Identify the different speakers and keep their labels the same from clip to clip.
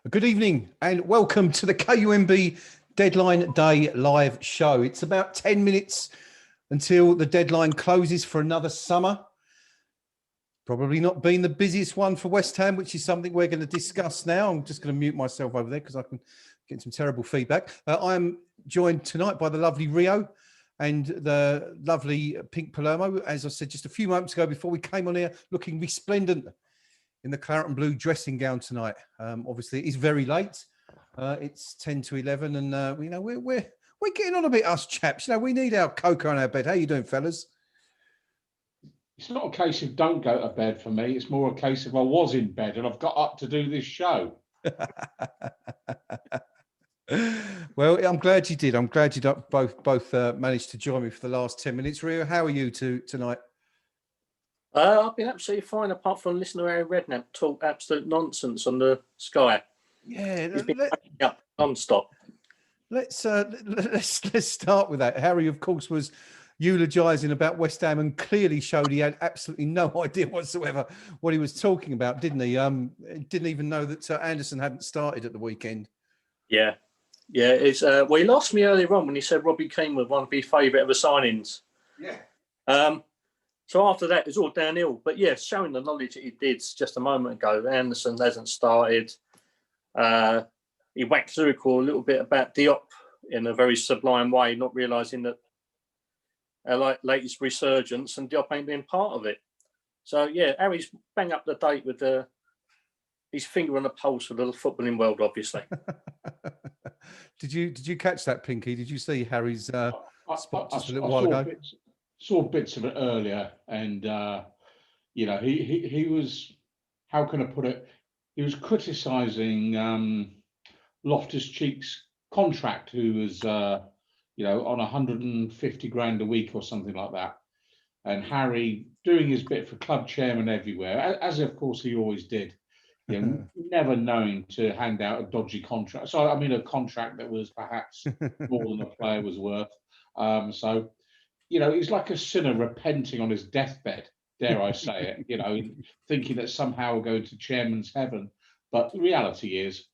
Speaker 1: Good evening and welcome to the KUMB Deadline Day live show. It's about 10 minutes until the deadline closes for another summer. Probably not been the busiest one for West Ham, which is something we're going to discuss now. I'm just going to mute myself over there because I can get some terrible feedback. I'm joined tonight by the lovely Rio and the lovely Pink Palermo. As I said just a few moments ago before we came on here, looking resplendent in the claret and blue dressing gown tonight. Obviously, it is very late. It's 10 to 11, and we're getting on a bit, us chaps. You know, we need our cocoa on our bed. How you doing, fellas?
Speaker 2: It's not a case of don't go to bed for me. It's more a case of I was in bed and I've got up to do this show.
Speaker 1: Well, I'm glad you did. I'm glad you both managed to join me for the last 10 minutes. Rio, how are you tonight?
Speaker 3: I've been absolutely fine, apart from listening to Harry Redknapp talk absolute nonsense on the Sky.
Speaker 1: Yeah,
Speaker 3: he's been up non-stop.
Speaker 1: Let's start with that. Harry, of course, was eulogising about West Ham and clearly showed he had absolutely no idea whatsoever what he was talking about, didn't he? Didn't even know that Anderson hadn't started at the weekend.
Speaker 3: Yeah. It's well, he lost me earlier on when he said Robbie Keane was one of his favourite ever signings.
Speaker 1: Yeah.
Speaker 3: So after that, it's all downhill. But yeah, showing the knowledge that he did just a moment ago. Anderson hasn't started. He whacked Zurichel a little bit about Diop in a very sublime way, not realising that our latest resurgence and Diop ain't been part of it. So yeah, Harry's bang up the date with his finger on the pulse of the footballing world, obviously.
Speaker 1: Did you catch that, Pinky? Did you see Harry's spot just a little while ago?
Speaker 2: Saw bits of it earlier, and he was, how can I put it? He was criticising Loftus-Cheek's contract, who was on 150 grand a week or something like that, and Harry doing his bit for club chairman everywhere, as of course he always did. Never knowing to hand out a dodgy contract. So I mean, a contract that was perhaps more than a player was worth. He's like a sinner repenting on his deathbed, dare I say it, thinking that somehow we'll go to chairman's heaven. But the reality is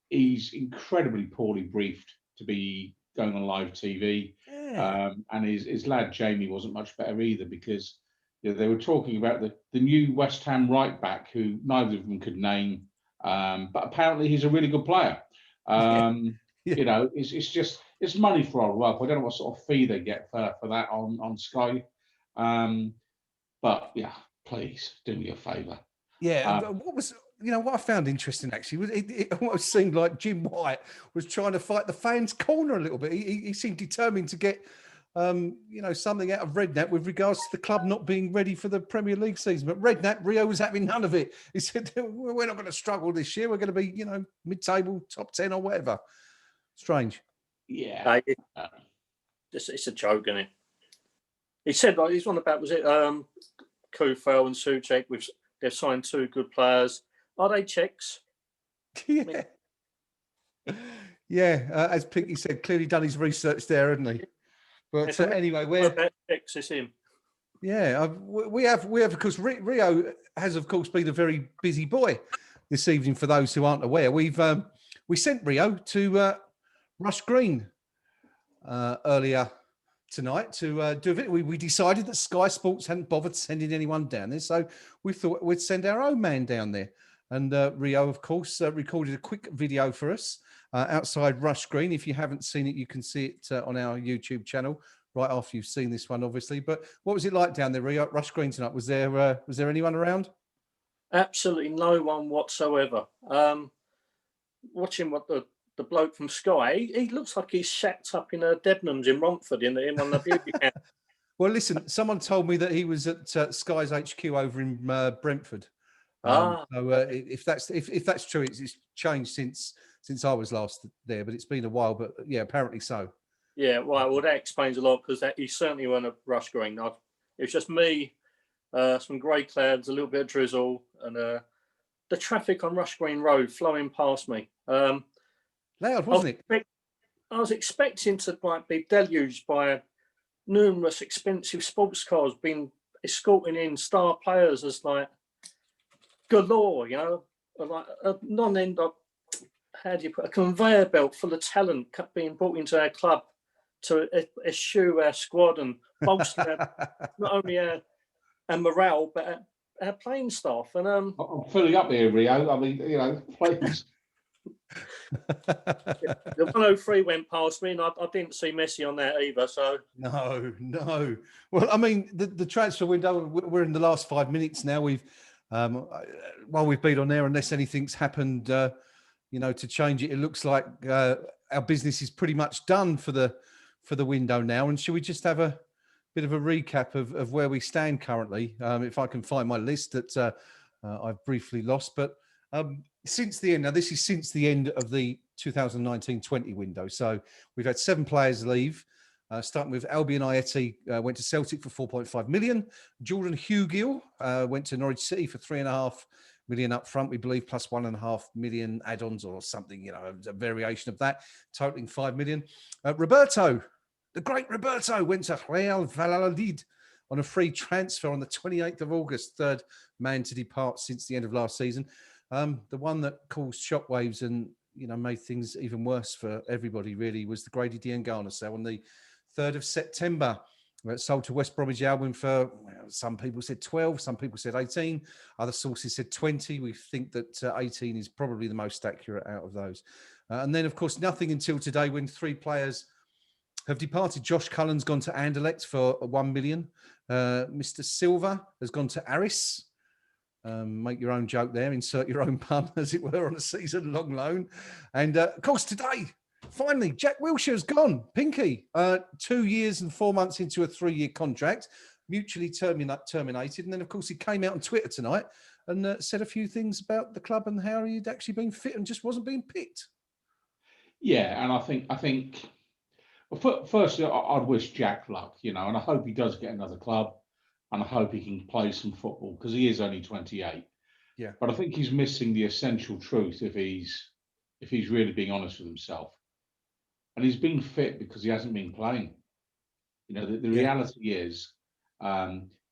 Speaker 2: he's incredibly poorly briefed to be going on live TV. Yeah. And his lad, Jamie, wasn't much better either, because they were talking about the new West Ham right back, who neither of them could name, but apparently he's a really good player. Yeah. It's money for our rub. I don't know what sort of fee they get for that on Sky. But yeah, please do me a favour.
Speaker 1: Yeah, what I found interesting actually was it almost seemed like Jim White was trying to fight the fans' corner a little bit. He seemed determined to get something out of Redknapp with regards to the club not being ready for the Premier League season. But Redknapp, Rio was having none of it. He said, we're not going to struggle this year. We're going to be, mid-table, top 10 or whatever. Strange.
Speaker 3: Yeah. It's a joke, isn't it? He said, he's on about, was it Kufel and Souček? They've signed two good players. Are they Czechs?
Speaker 1: Yeah. Yeah, as Pinky said, clearly done his research there, hasn't he? But anyway,
Speaker 3: it's him.
Speaker 1: Yeah, we have of course. Rio has of course been a very busy boy this evening. For those who aren't aware, we sent Rio to Rush Green earlier tonight to do it. We decided that Sky Sports hadn't bothered sending anyone down there, so we thought we'd send our own man down there. And Rio, of course, recorded a quick video for us outside Rush Green. If you haven't seen it, you can see it on our YouTube channel right after you've seen this one, obviously. But what was it like down there, Rio, at Rush Green tonight? Was there anyone around?
Speaker 3: Absolutely no one whatsoever. Watching what the bloke from Sky, he looks like he's shacked up in Debenhams in Romford in on the beauty camp.
Speaker 1: Well, listen, someone told me that he was at Sky's HQ over in Brentford. So if that's true, it's changed since I was last there, but it's been a while. But yeah, apparently so.
Speaker 3: Yeah, well, that explains a lot, because he certainly went at Rush Green. It was just me, some grey clouds, a little bit of drizzle, and the traffic on Rush Green Road flowing past me.
Speaker 1: Loud, wasn't it?
Speaker 3: I was expecting to be deluged by numerous expensive sports cars being escorting in star players as galore, like a non-end of how do you put a conveyor belt full of talent being brought into our club to eschew our squad and bolster not only our morale but our playing staff. And
Speaker 2: I'm filling up here, Rio. I mean, please.
Speaker 3: The 103 went past me, and I didn't see Messi on that either. So
Speaker 1: no. Well, I mean, the transfer window. We're in the last 5 minutes now. We've while we've been on there, unless anything's happened, to change it, it looks like our business is pretty much done for the window now. And should we just have a bit of a recap of where we stand currently? If I can find my list that I've briefly lost, but since the end, now this is since the end of the 2019-20 window. So we've had 7 players leave, starting with Albion Ayeti, went to Celtic for 4.5 million. Jordan Hugill went to Norwich City for 3.5 million up front, we believe, plus 1.5 million add-ons or something, a variation of that, totaling 5 million. Roberto, the great Roberto, went to Real Valladolid on a free transfer on the 28th of August, third man to depart since the end of last season. The one that caused shockwaves and made things even worse for everybody really was the Grady Diangana sale on the 3rd of September. Sold to West Bromwich Albion for, some people said 12, some people said 18, other sources said 20. We think that 18 is probably the most accurate out of those. And then, of course, nothing until today when 3 players have departed. Josh Cullen's gone to Anderlecht for 1 million. Mr. Silva has gone to Aris. Make your own joke there, insert your own pun, as it were, on a season-long loan. And, of course, today, finally, Jack Wilshere's gone. Pinky, 2 years and 4 months into a 3-year contract, mutually terminated. And then, of course, he came out on Twitter tonight and said a few things about the club and how he'd actually been fit and just wasn't being picked.
Speaker 2: Yeah, and I think well, firstly, I'd wish Jack luck, and I hope he does get another club. And I hope he can play some football because he is only 28.
Speaker 1: Yeah.
Speaker 2: But I think he's missing the essential truth if he's really being honest with himself. And he's been fit because he hasn't been playing. The reality is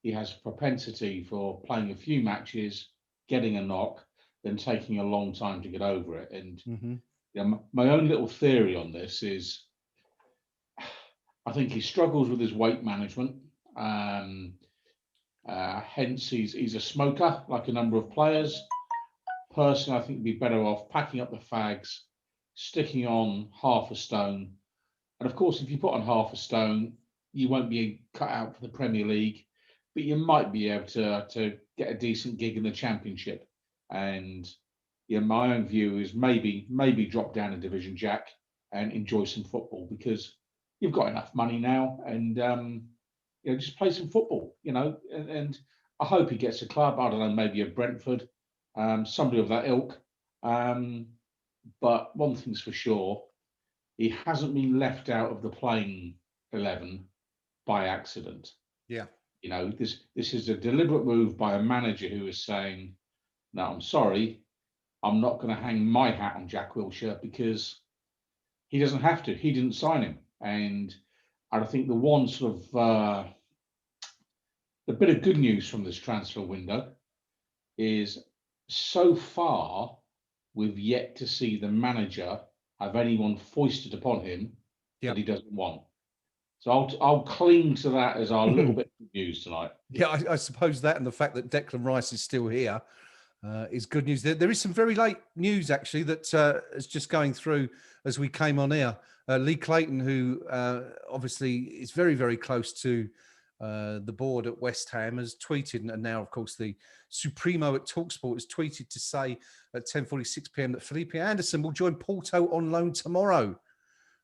Speaker 2: he has propensity for playing a few matches, getting a knock, then taking a long time to get over it. And my own little theory on this is I think he struggles with his weight management. Hence, he's a smoker, like a number of players. Personally, I think he'd be better off packing up the fags, sticking on half a stone. And of course, if you put on half a stone, you won't be cut out for the Premier League, but you might be able to get a decent gig in the Championship. And my own view is maybe drop down a division, Jack, and enjoy some football because you've got enough money now, and just play some football, and I hope he gets a club. I don't know, maybe a Brentford, somebody of that ilk. But one thing's for sure, he hasn't been left out of the playing 11 by accident.
Speaker 1: Yeah.
Speaker 2: This is a deliberate move by a manager who is saying, no, I'm sorry, I'm not going to hang my hat on Jack Wilshere because he doesn't have to. He didn't sign him. And I think the one sort of the bit of good news from this transfer window is so far we've yet to see the manager have anyone foisted upon him that he doesn't want. So I'll cling to that as our little bit of news tonight.
Speaker 1: Yeah, I suppose that and the fact that Declan Rice is still here is good news. There is some very late news actually that is just going through as we came on air. Lee Clayton, who obviously is very, very close to the board at West Ham, has tweeted, and now, of course, the Supremo at TalkSport has tweeted to say at 10:46 p.m. that Felipe Anderson will join Porto on loan tomorrow.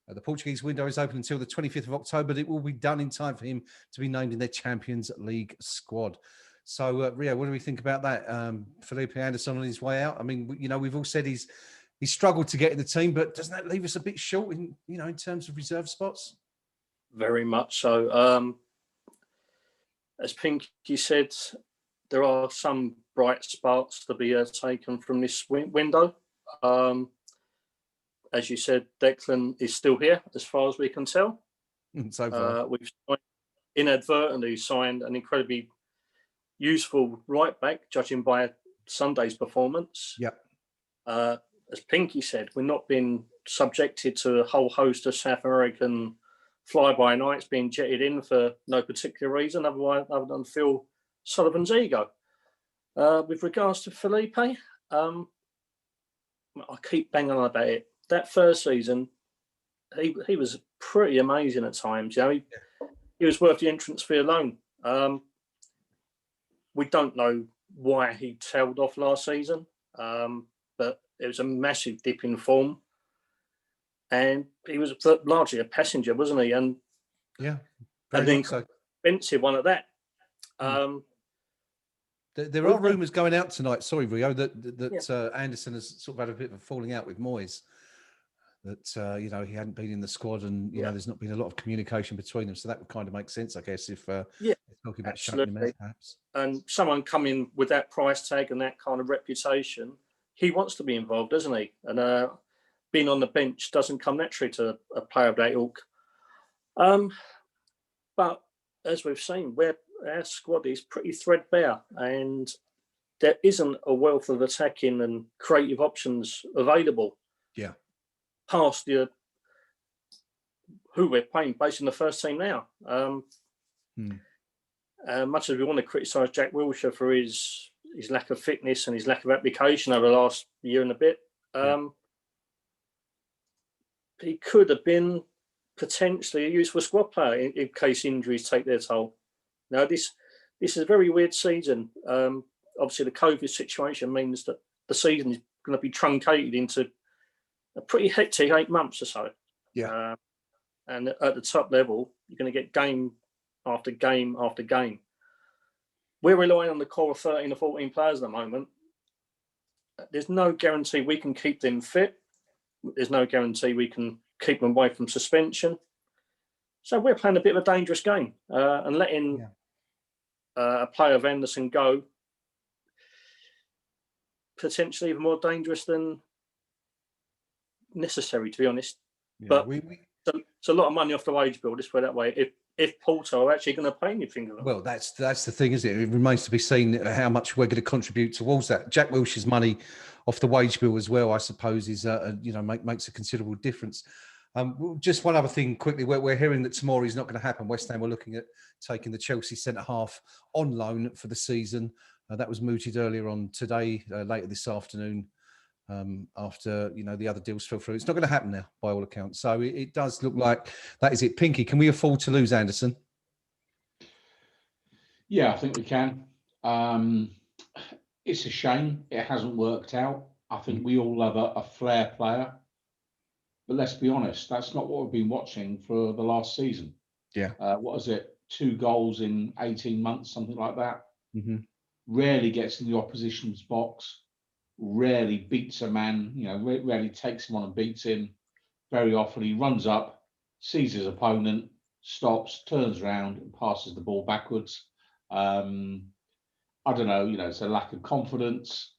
Speaker 1: The Portuguese window is open until the 25th of October, but it will be done in time for him to be named in their Champions League squad. So, Rio, what do we think about that? Felipe Anderson on his way out. I mean, we've all said he's struggled to get in the team, but doesn't that leave us a bit short in terms of reserve spots?
Speaker 3: Very much so. As Pinky said, there are some bright sparks to be taken from this window. As you said, Declan is still here, as far as we can tell.
Speaker 1: So far.
Speaker 3: We've inadvertently signed an incredibly useful right back, judging by Sunday's performance.
Speaker 1: Yep.
Speaker 3: as Pinky said, we're not being subjected to a whole host of South American fly-by-nights being jetted in for no particular reason, other than Phil Sullivan's ego. With regards to Felipe, I keep banging on about it. That first season, he was pretty amazing at times. You know, he was worth the entrance fee alone. We don't know why he tailed off last season, but it was a massive dip in form, and he was largely a passenger, wasn't he? And
Speaker 1: very
Speaker 3: an
Speaker 1: so.
Speaker 3: expensive one at that.
Speaker 1: There are rumours going out tonight. Sorry, Rio, that Anderson has sort of had a bit of a falling out with Moyes. That you know, he hadn't been in the squad, and you know, there's not been a lot of communication between them. So that would kind of make sense, I guess, if they're talking about shutting him out, perhaps. And
Speaker 3: someone coming with that price tag and that kind of reputation, he wants to be involved, doesn't he? And being on the bench doesn't come naturally to a player of that ilk. But as we've seen, our squad is pretty threadbare, and there isn't a wealth of attacking and creative options available.
Speaker 1: Yeah.
Speaker 3: Past who we're playing based in the first team now. Much as we want to criticise Jack Wilshere for his lack of fitness and his lack of application over the last year and a bit, he could have been potentially a useful squad player in case injuries take their toll. Now, this is a very weird season. Obviously, the COVID situation means that the season is going to be truncated into a pretty hectic 8 months or so.
Speaker 1: Yeah.
Speaker 3: And at the top level, you're going to get game after game after game. We're relying on the core of 13 or 14 players at the moment. There's no guarantee we can keep them fit. There's no guarantee we can keep them away from suspension. So we're playing a bit of a dangerous game, and letting a player of Anderson go, potentially even more dangerous than necessary, to be honest. But it's a lot of money off the wage bill, just put it that way. If Porto are actually going to pay anything.
Speaker 1: Well, that's the thing, isn't it? It remains to be seen how much we're going to contribute towards that. Jack Wilshere's money off the wage bill as well, I suppose, is makes a considerable difference. Just one other thing quickly, we're hearing that tomorrow is not going to happen. West Ham were looking at taking the Chelsea centre half on loan for the season. That was mooted earlier on today, later this afternoon. After the other deals fell through, it's not going to happen now by all accounts. So it does look like that is it. Pinky, can we afford to lose Anderson?
Speaker 2: Yeah, I think we can. It's a shame it hasn't worked out. I think we all love a flair player, but let's be honest, that's not what we've been watching for the last season.
Speaker 1: Yeah.
Speaker 2: What is it? 2 goals in 18 months, something like that.
Speaker 1: Mm-hmm.
Speaker 2: Rarely gets in the opposition's box. Rarely beats a man, rarely takes him on and beats him. Very often he runs up, sees his opponent, stops, turns around and passes the ball backwards. I don't know, it's a lack of confidence,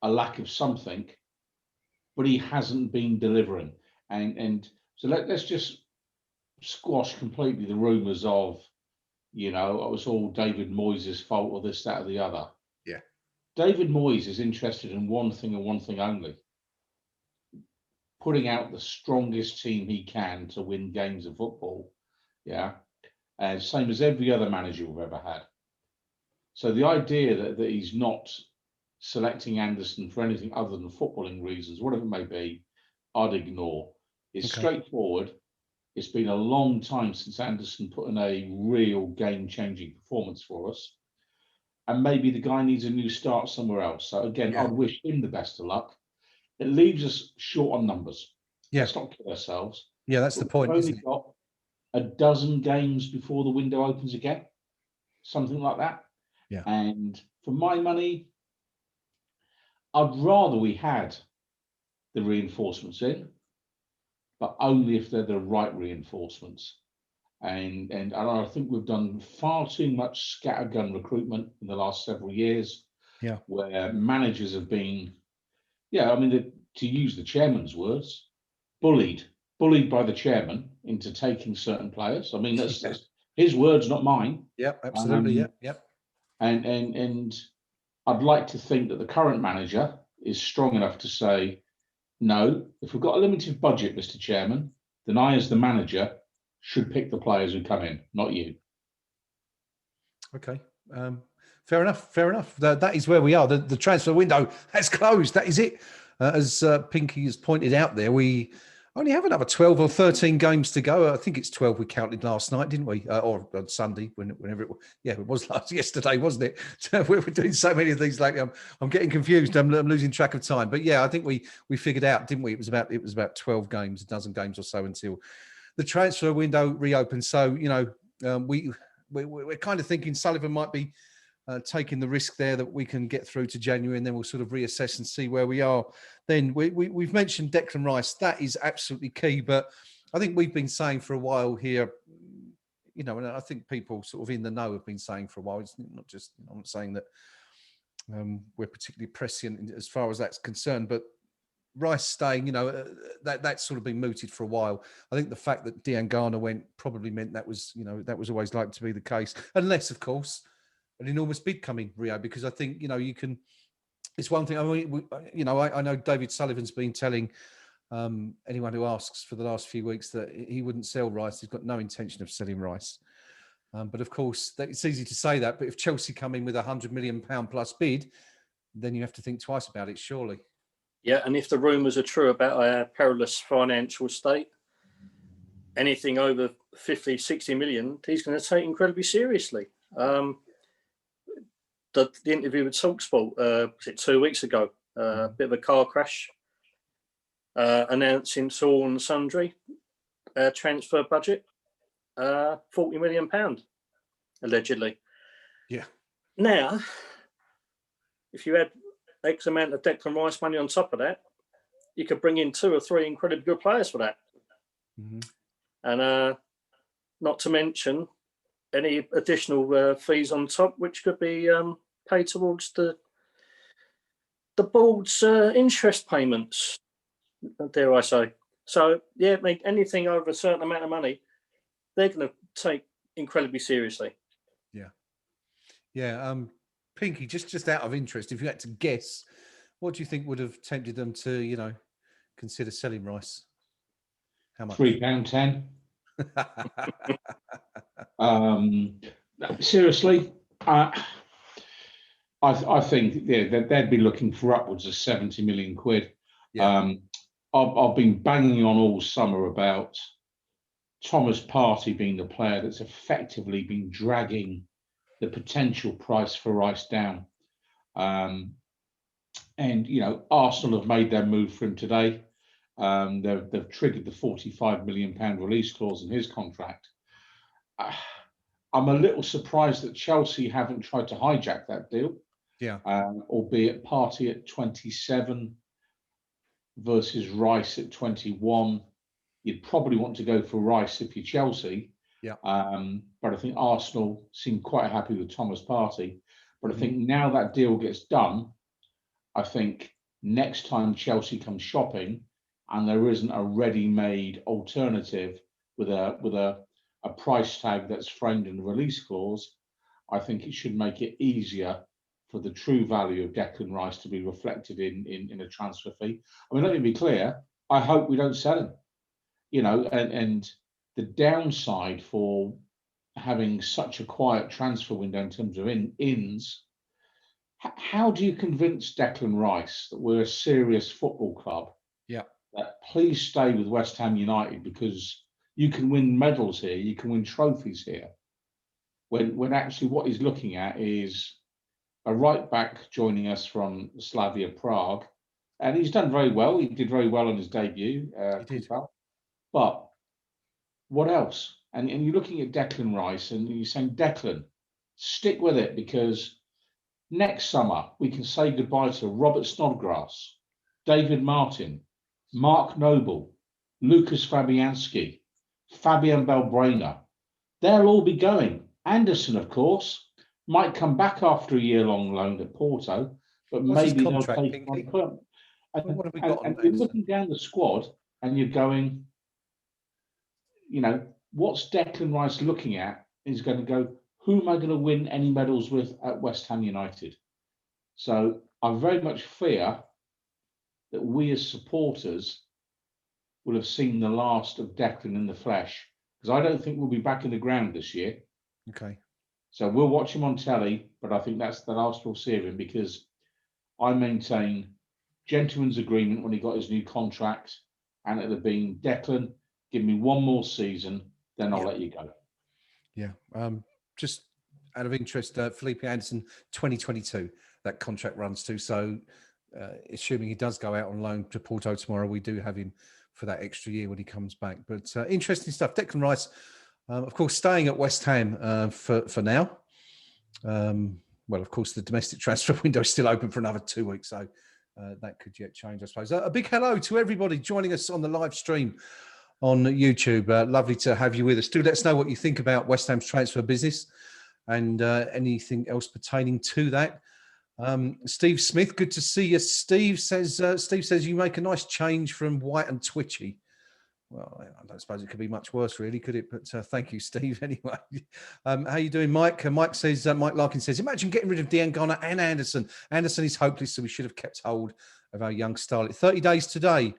Speaker 2: a lack of something, but he hasn't been delivering. And so let's just squash completely the rumours of, it was all David Moyes' fault or this, that or the other.
Speaker 1: Yeah.
Speaker 2: David Moyes is interested in one thing and one thing only: putting out the strongest team he can to win games of football. Yeah. Same as every other manager we've ever had. So the idea that he's not selecting Anderson for anything other than footballing reasons, whatever it may be, I'd ignore. It's straightforward. It's been a long time since Anderson put in a real game-changing performance for us. And maybe the guy needs a new start somewhere else. So again, I'd wish him the best of luck. It leaves us short on numbers.
Speaker 1: Yeah.
Speaker 2: Let's not kill ourselves.
Speaker 1: Yeah, that's the point.
Speaker 2: We've only got a dozen games before the window opens again, something like that.
Speaker 1: Yeah.
Speaker 2: And for my money, I'd rather we had the reinforcements in, but only if they're the right reinforcements. And I think we've done far too much scattergun recruitment in the last several years.
Speaker 1: Yeah.
Speaker 2: Where managers have been, to use the chairman's words, bullied by the chairman into taking certain players. I mean, that's his words, not mine.
Speaker 1: Yep, absolutely. Yep.
Speaker 2: And I'd like to think that the current manager is strong enough to say, No, if we've got a limited budget, Mr. Chairman, then I, as the manager, should pick the players who come in, not you.
Speaker 1: Okay. Fair enough. Fair enough. That is where we are. The transfer window has closed. That is it. As Pinky has pointed out there, we only have another 12 or 13 games to go. I think it's 12 we counted last night, didn't we? Or on Sunday, whenever it was. Yeah, it was yesterday, wasn't it? So we're doing so many of these lately. I'm getting confused. I'm losing track of time. But yeah, I think we figured out, didn't we? It was about 12 games, a dozen games or so until the transfer window reopens. So, we're kind of thinking Sullivan might be taking the risk there that we can get through to January, and then we'll sort of reassess and see where we are. Then we've mentioned Declan Rice. That is absolutely key. But I think we've been saying for a while here, and I think people sort of in the know have been saying for a while. It's not just, I'm not saying that we're particularly prescient as far as that's concerned, but Rice staying, that's sort of been mooted for a while. I think the fact that Dean Garner went probably meant that was always likely to be the case, unless, of course, an enormous bid coming, Rio, because I think, you can, it's one thing. I mean, I know David Sullivan's been telling anyone who asks for the last few weeks that he wouldn't sell Rice. He's got no intention of selling Rice. But of course, it's easy to say that. But if Chelsea come in with £100 million plus bid, then you have to think twice about it, surely.
Speaker 3: Yeah, and if the rumours are true about our perilous financial state, anything over 50, 60 million, he's going to take incredibly seriously. The interview with TalkSport, was it 2 weeks ago? A bit of a car crash, announcing to all and sundry transfer budget, £40 million, allegedly.
Speaker 1: Yeah.
Speaker 3: Now, if you had X amount of Declan Rice money on top of that, you could bring in 2 or 3 incredibly good players for that.
Speaker 1: Mm-hmm.
Speaker 3: And not to mention any additional fees on top, which could be paid towards the board's interest payments, dare I say. So, yeah, anything over a certain amount of money, they're going to take incredibly seriously.
Speaker 1: Yeah. Yeah. Pinky, just out of interest, if you had to guess, what do you think would have tempted them to, consider selling Rice? How much?
Speaker 2: £3.10. Seriously, I think they'd be looking for upwards of 70 million quid.
Speaker 1: Yeah.
Speaker 2: I've been banging on all summer about Thomas Partey being the player that's effectively been dragging the potential price for Rice down. And Arsenal have made their move for him today. They've triggered the £45 million release clause in his contract. I'm a little surprised that Chelsea haven't tried to hijack that deal.
Speaker 1: Yeah.
Speaker 2: Albeit Partey at 27 versus Rice at 21. You'd probably want to go for Rice if you're Chelsea.
Speaker 1: Yeah.
Speaker 2: But I think Arsenal seem quite happy with Thomas Partey. But I think now that deal gets done, I think next time Chelsea comes shopping and there isn't a ready-made alternative with a price tag that's framed in the release clause, I think it should make it easier for the true value of Declan Rice to be reflected in a transfer fee. I mean, let me be clear, I hope we don't sell him. And the downside for having such a quiet transfer window in terms of ins, how do you convince Declan Rice that we're a serious football club?
Speaker 1: Yeah.
Speaker 2: That please stay with West Ham United because you can win medals here, you can win trophies here. When actually what he's looking at is a right back joining us from Slavia Prague, and he's done very well. He did very well on his debut.
Speaker 1: He did.
Speaker 2: But what else? And you're looking at Declan Rice and you're saying, Declan, stick with it because next summer we can say goodbye to Robert Snodgrass, David Martin, Mark Noble, Lucas Fabianski, Fabian Belbrena. They'll all be going. Anderson, of course, might come back after a year-long loan at Porto, but
Speaker 1: What's
Speaker 2: maybe
Speaker 1: his
Speaker 2: they'll
Speaker 1: contract,
Speaker 2: take
Speaker 1: Pinky?
Speaker 2: on perm.
Speaker 1: What have we got on
Speaker 2: And you're
Speaker 1: Anderson?
Speaker 2: looking down the squad and you're going, what's Declan Rice looking at? He's going to go, who am I going to win any medals with at West Ham United? So I very much fear that we as supporters will have seen the last of Declan in the flesh, because I don't think we'll be back in the ground this year.
Speaker 1: Okay.
Speaker 2: So we'll watch him on telly, but I think that's the last we'll see of him, because I maintain gentleman's agreement when he got his new contract, and it'd have been, Declan, give me one more season, then I'll let you go.
Speaker 1: Yeah. Just out of interest, Felipe Anderson, 2022, that contract runs to. So assuming he does go out on loan to Porto tomorrow, we do have him for that extra year when he comes back. But interesting stuff. Declan Rice, of course, staying at West Ham for now. Well, of course, the domestic transfer window is still open for another 2 weeks, so that could yet change, I suppose. A big hello to everybody joining us on the live stream on YouTube. Lovely to have you with us. Do let us know what you think about West Ham's transfer business and anything else pertaining to that. Steve Smith, good to see you. Steve says you make a nice change from white and twitchy. Well, I don't suppose it could be much worse, really, could it? But thank you, Steve. Anyway, how you doing, Mike? Mike says, Mike Larkin says, imagine getting rid of Diangana and Anderson. Anderson is hopeless, so we should have kept hold of our young starlet. 30 days today,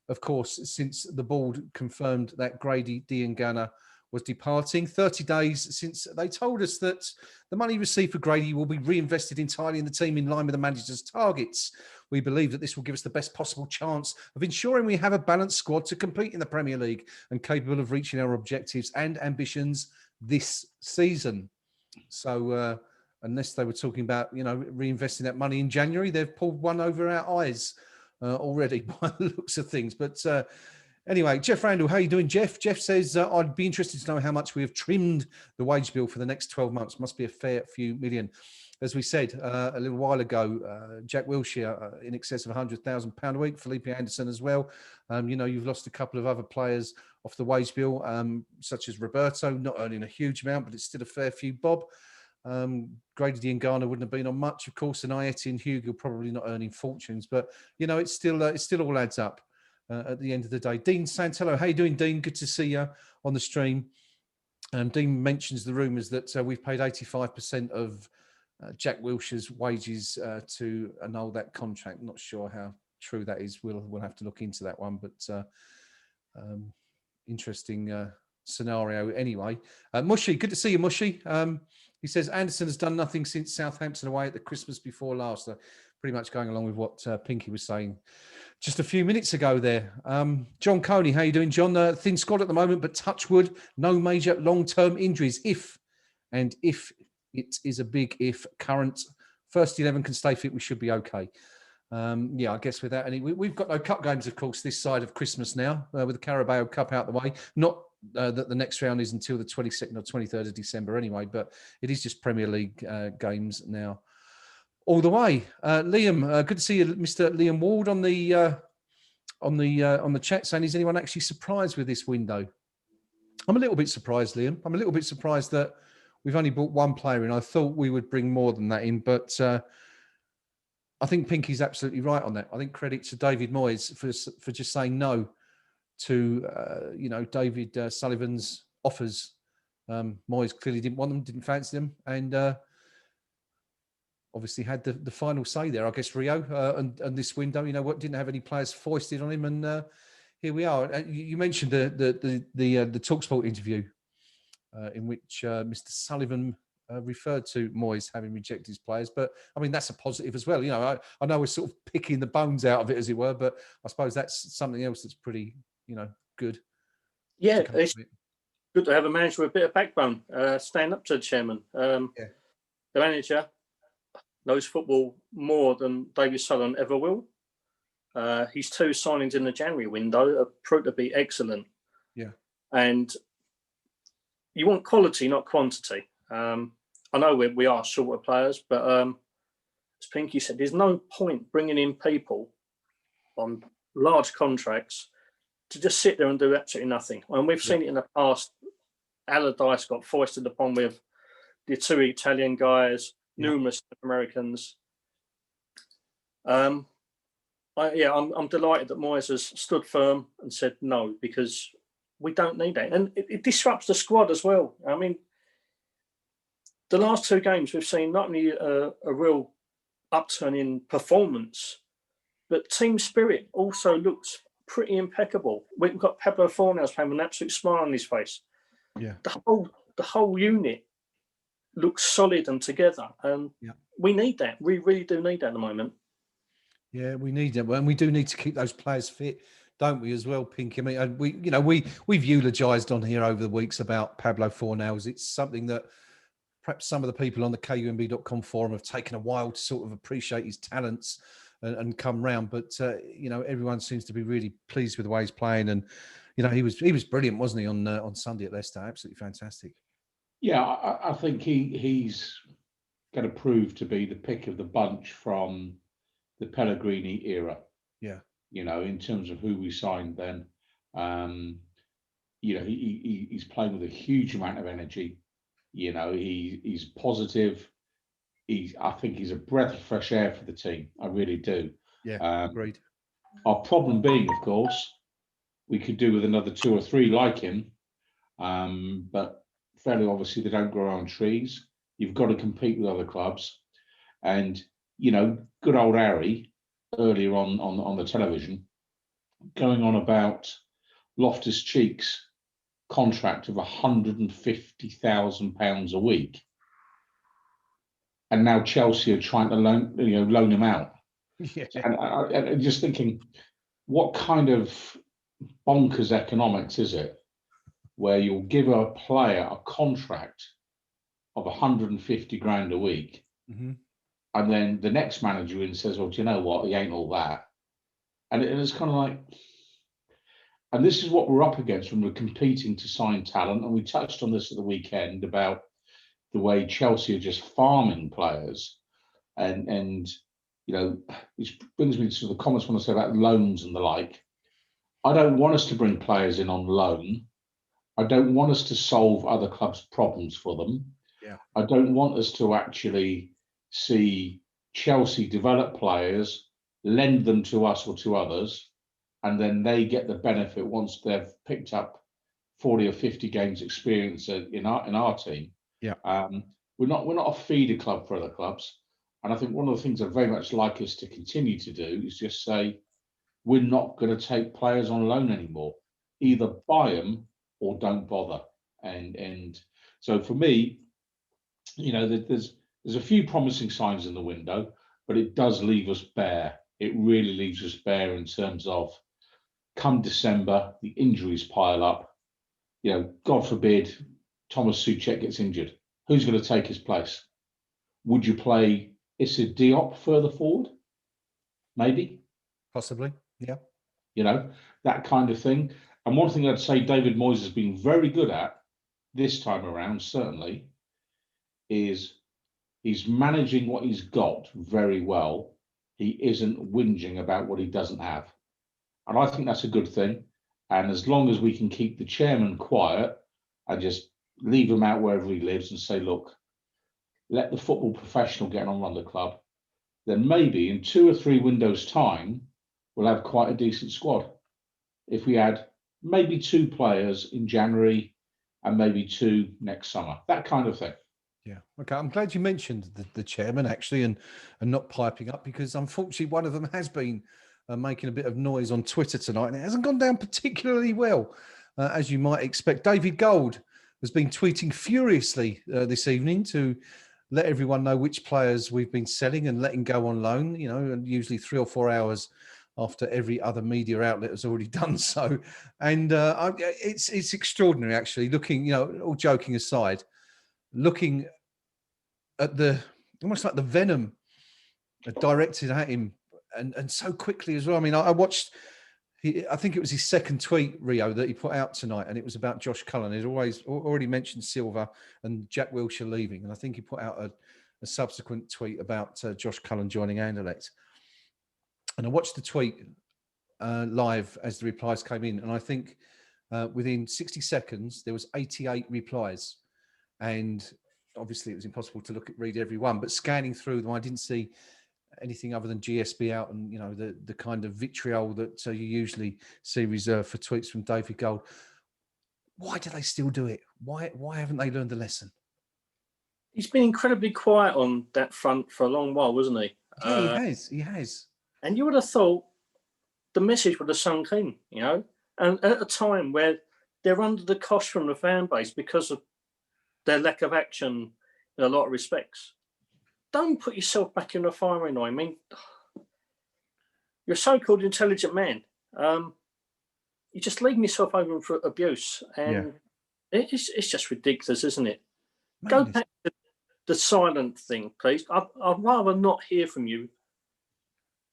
Speaker 1: of course, since the board confirmed that Grady Diangana was departing. 30 days since they told us that the money received for Grady will be reinvested entirely in the team in line with the manager's targets. We believe that this will give us the best possible chance of ensuring we have a balanced squad to compete in the Premier League and capable of reaching our objectives and ambitions this season. So unless they were talking about, reinvesting that money in January, they've pulled one over our eyes already by the looks of things. But anyway, Jeff Randall, how are you doing, Jeff? Jeff says, I'd be interested to know how much we have trimmed the wage bill for the next 12 months. Must be a fair few million. As we said a little while ago, Jack Wilshere in excess of £100,000 a week, Felipe Anderson as well. You've lost a couple of other players off the wage bill, such as Roberto, not earning a huge amount, but it's still a fair few bob. Grady Diangana wouldn't have been on much, of course, and Ayeti and Hugo probably not earning fortunes, but it still all adds up at the end of the day. Dean Santello, how you doing, Dean? Good to see you on the stream. Dean mentions the rumours that we've paid 85% of Jack Wilshere's wages to annul that contract. Not sure how true that is. We'll have to look into that one, but interesting scenario anyway. Mushy, good to see you, Mushy. He says Anderson has done nothing since Southampton away at the Christmas before last. Pretty much going along with what Pinky was saying just a few minutes ago there. John Coney, how you doing, John? Thin squad at the moment, but touch wood, no major long-term injuries. If it is a big if, current first 11 can stay fit, we should be okay. I guess without any, we've got no cup games, of course, this side of Christmas now, with the Carabao Cup out the way. Not that the next round is until the 22nd or 23rd of December anyway, but it is just Premier League games now all the way. Liam, good to see you, Mr. Liam Ward on the chat, saying, is anyone actually surprised with this window? I'm a little bit surprised, Liam. I'm a little bit surprised that we've only brought one player in. I thought we would bring more than that in, but I think Pinky's absolutely right on that. I think credit to David Moyes for just saying no to David Sullivan's offers. Moyes clearly didn't want them, didn't fancy them, and obviously had the final say there. I guess Rio and this window, didn't have any players foisted on him, and here we are. You mentioned the TalkSport interview in which Mr. Sullivan referred to Moyes having rejected his players, but I mean that's a positive as well. I know we're sort of picking the bones out of it, as it were, but I suppose that's something else that's pretty good.
Speaker 3: Yeah, it's good to have a manager with a bit of backbone, stand up to the chairman. The manager knows football more than David Sullivan ever will. His 2 signings in the January window have proved to be excellent.
Speaker 1: Yeah,
Speaker 3: and you want quality, not quantity. I know we are short of players, but as Pinky said, there's no point bringing in people on large contracts to just sit there and do absolutely nothing. And we've seen it in the past. Allardyce got foisted upon with the 2 Italian guys, numerous Americans. I'm delighted that Moyes has stood firm and said no, because we don't need that. And it disrupts the squad as well. I mean, the last 2 games, we've seen not only a real upturn in performance, but team spirit also looks pretty impeccable. We've got Pablo Fornals playing with an absolute smile on his face.
Speaker 1: Yeah.
Speaker 3: The whole unit looks solid and together, and we need that. We really do need that at the moment.
Speaker 1: Yeah, we need it, and we do need to keep those players fit, don't we, as well, Pinky? I mean, we've eulogised on here over the weeks about Pablo Fornals. It's something that perhaps some of the people on the KUMB.com forum have taken a while to sort of appreciate his talents and come round. But everyone seems to be really pleased with the way he's playing, and he was brilliant, wasn't he, on Sunday at Leicester? Absolutely fantastic.
Speaker 2: Yeah, I think he's going to prove to be the pick of the bunch from the Pellegrini era.
Speaker 1: Yeah.
Speaker 2: In terms of who we signed then. He's playing with a huge amount of energy. He's positive. I think he's a breath of fresh air for the team. I really do.
Speaker 1: Yeah, agreed.
Speaker 2: Our problem being, of course, we could do with another 2 or 3 like him, but fairly obviously they don't grow on trees. You've got to compete with other clubs, and good old Harry earlier on the television going on about Loftus-Cheek's contract of £150,000 a week, and now Chelsea are trying to loan him out.
Speaker 1: Yeah.
Speaker 2: And I'm just thinking, what kind of bonkers economics is it where you'll give a player a contract of 150 grand a week, and then the next manager in says, "Well, do you know what? He ain't all that," and it's kind of like. And this is what we're up against when we're competing to sign talent. And we touched on this at the weekend about the way Chelsea are just farming players. And which brings me to the comments when I say about loans and the like. I don't want us to bring players in on loan. I don't want us to solve other clubs' problems for them.
Speaker 1: Yeah.
Speaker 2: I don't want us to actually see Chelsea develop players, lend them to us or to others, and then they get the benefit once they've picked up 40 or 50 games experience in our team.
Speaker 1: Yeah.
Speaker 2: We're not a feeder club for other clubs. And I think one of the things I'd very much like us to continue to do is just say, we're not going to take players on loan anymore. Either buy them or don't bother. And so for me, there's a few promising signs in the window, but it does leave us bare. It really leaves us bare in terms of, come December, the injuries pile up. God forbid Thomas Souček gets injured. Who's going to take his place? Would you play Issa Diop further forward? Maybe.
Speaker 1: Possibly, yeah.
Speaker 2: That kind of thing. And one thing I'd say David Moyes has been very good at this time around, certainly, is he's managing what he's got very well. He isn't whinging about what he doesn't have. And I think that's a good thing. And as long as we can keep the chairman quiet and just leave him out wherever he lives and say, look, let the football professional get on and run the club, then maybe in 2 or 3 windows' time, we'll have quite a decent squad. If we had maybe 2 players in January and maybe 2 next summer, that kind of thing.
Speaker 1: Yeah. Okay. I'm glad you mentioned the chairman, actually, and not piping up, because unfortunately one of them has been making a bit of noise on Twitter tonight, and it hasn't gone down particularly well, as you might expect. David Gold has been tweeting furiously this evening to let everyone know which players we've been selling and letting go on loan, and usually 3 or 4 hours after every other media outlet has already done so. And it's extraordinary, actually, looking, all joking aside, looking at almost like the venom directed at him, and so quickly as well. I mean, I watched, I think it was his second tweet, Rio, that he put out tonight, and it was about Josh Cullen. He'd already mentioned Silva and Jack Wilshere leaving, and I think he put out a subsequent tweet about Josh Cullen joining Anderlecht. And I watched the tweet live as the replies came in, and I think within 60 seconds there was 88 replies, and obviously it was impossible to read every one. But scanning through them, I didn't see anything other than GSB out, and the kind of vitriol that you usually see reserved for tweets from David Gold. Why do they still do it? Why haven't they learned the lesson?
Speaker 3: He's been incredibly quiet on that front for a long while, wasn't he?
Speaker 1: Yeah, he has.
Speaker 3: And you would have thought the message would have sunk in, you know, and at a time where they're under the cosh from the fan base because of their lack of action in a lot of respects. Don't put yourself back in the firing line. I mean, you're a so-called intelligent man. You're just leaving yourself open for abuse. And it's just ridiculous, isn't it? Go back to the silent thing, please. I'd rather not hear from you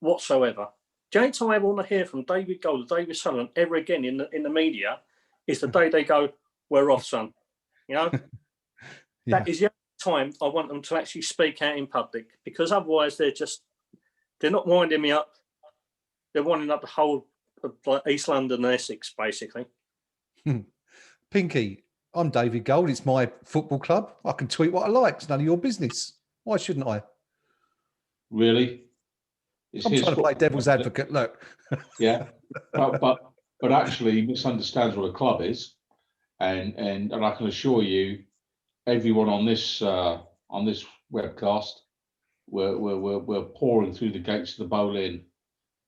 Speaker 3: whatsoever. The only time I ever want to hear from David Gold or David Sullivan ever again in the media is the day they go, "We're off, son." You know? That is the only time I want them to actually speak out in public, because otherwise they're not winding me up. They're winding up the whole of East London and Essex, basically.
Speaker 1: Pinky, I'm David Gold. It's my football club. I can tweet what I like. It's none of your business. Why shouldn't I?
Speaker 2: Really?
Speaker 1: I'm trying to play devil's advocate. Look.
Speaker 2: Yeah, but actually, he misunderstands what a club is, and I can assure you, everyone on this webcast, we're pouring through the gates of the Bowl Inn,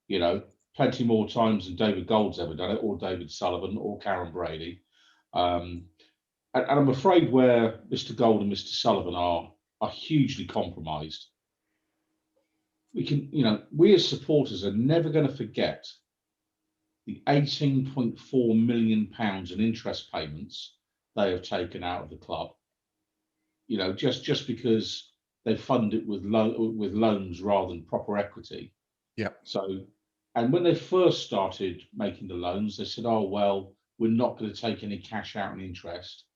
Speaker 2: you know, plenty more times than David Gold's ever done it, or David Sullivan, or Karen Brady, and I'm afraid where Mr. Gold and Mr. Sullivan are hugely compromised. We can, you know, we as supporters are never going to forget the £18.4 million in interest payments they have taken out of the club. You know, just because they fund it with loans rather than proper equity.
Speaker 1: Yeah.
Speaker 2: So, and when they first started making the loans, they said, "Oh well, we're not going to take any cash out in interest."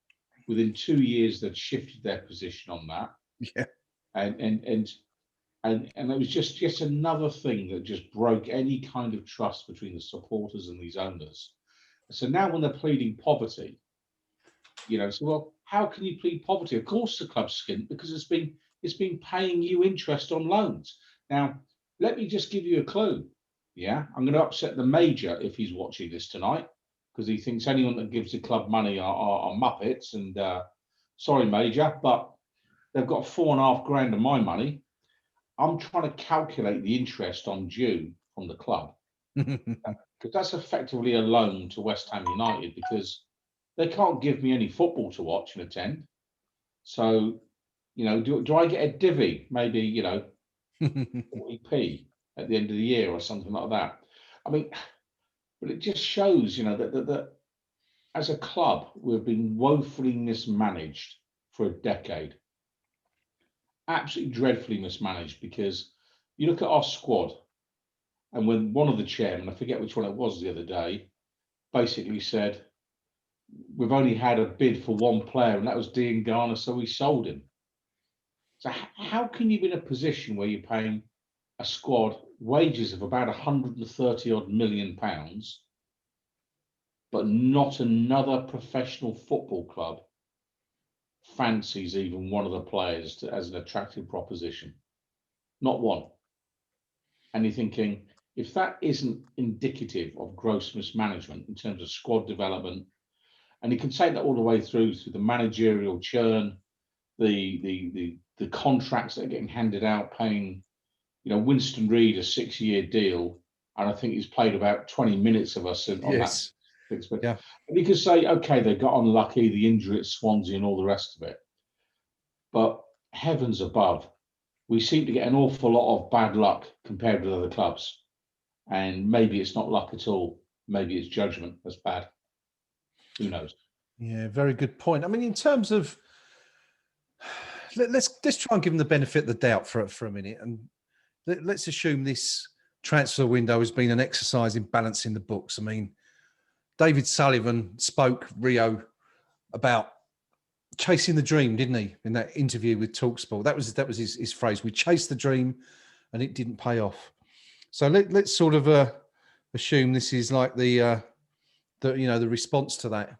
Speaker 2: Within 2 years, they'd shifted their position on that.
Speaker 1: Yeah.
Speaker 2: And it was just another thing that just broke any kind of trust between the supporters and these owners. So now when they're pleading poverty, you know, so well, how can you plead poverty? Of course the club's skint, because it's been paying you interest on loans. Now, let me just give you a clue. Yeah, I'm going to upset the Major if he's watching this tonight, because he thinks anyone that gives the club money are muppets. And sorry, Major, but they've got 4.5 grand of my money. I'm trying to calculate the interest on due from the club, because that's effectively a loan to West Ham United, because they can't give me any football to watch and attend. So, you know, do I get a divvy? Maybe, you know, 40p at the end of the year or something like that. I mean, but it just shows, you know, that as a club, we've been woefully mismanaged for a decade. Absolutely dreadfully mismanaged, because you look at our squad, and when one of the chairmen, I forget which one it was the other day, basically said, "We've only had a bid for one player, and that was Dean Garner, so we sold him." So how can you be in a position where you're paying a squad wages of about 130 odd million pounds, but not another professional football club fancies even one of the players as an attractive proposition? Not one. And you're thinking, if that isn't indicative of gross mismanagement in terms of squad development, and you can take that all the way through the managerial churn, the contracts that are getting handed out, paying, you know, Winston Reid a 6-year deal, and I think he's played about 20 minutes of us on that. But
Speaker 1: yeah.
Speaker 2: And you could say, okay, they got unlucky, the injury at Swansea and all the rest of it. But heavens above, we seem to get an awful lot of bad luck compared with other clubs. And maybe it's not luck at all. Maybe it's judgment that's bad. Who knows?
Speaker 1: Yeah, very good point. I mean, in terms of, let's try and give them the benefit of the doubt for a minute, and let's assume this transfer window has been an exercise in balancing the books. I mean, David Sullivan spoke, Rio, about chasing the dream, didn't he, in that interview with TalkSport? That was his phrase. We chased the dream and it didn't pay off. So let's sort of assume this is like the response to that.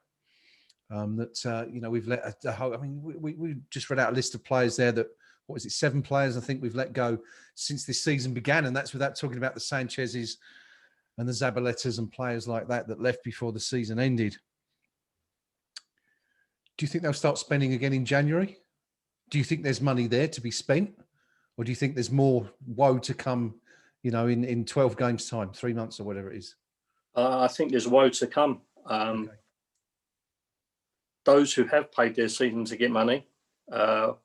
Speaker 1: We've let a whole, I mean, we just read out a list of players there that, what is it, 7 players I think we've let go since this season began, and that's without talking about the Sanchez's and the Zabaletas and players like that left before the season ended. Do you think they'll start spending again in January? Do you think there's money there to be spent? Or do you think there's more woe to come you know, in 12 games time, 3 months or whatever it is?
Speaker 3: I think there's woe to come.
Speaker 1: Okay.
Speaker 3: Those who have paid their season to get money are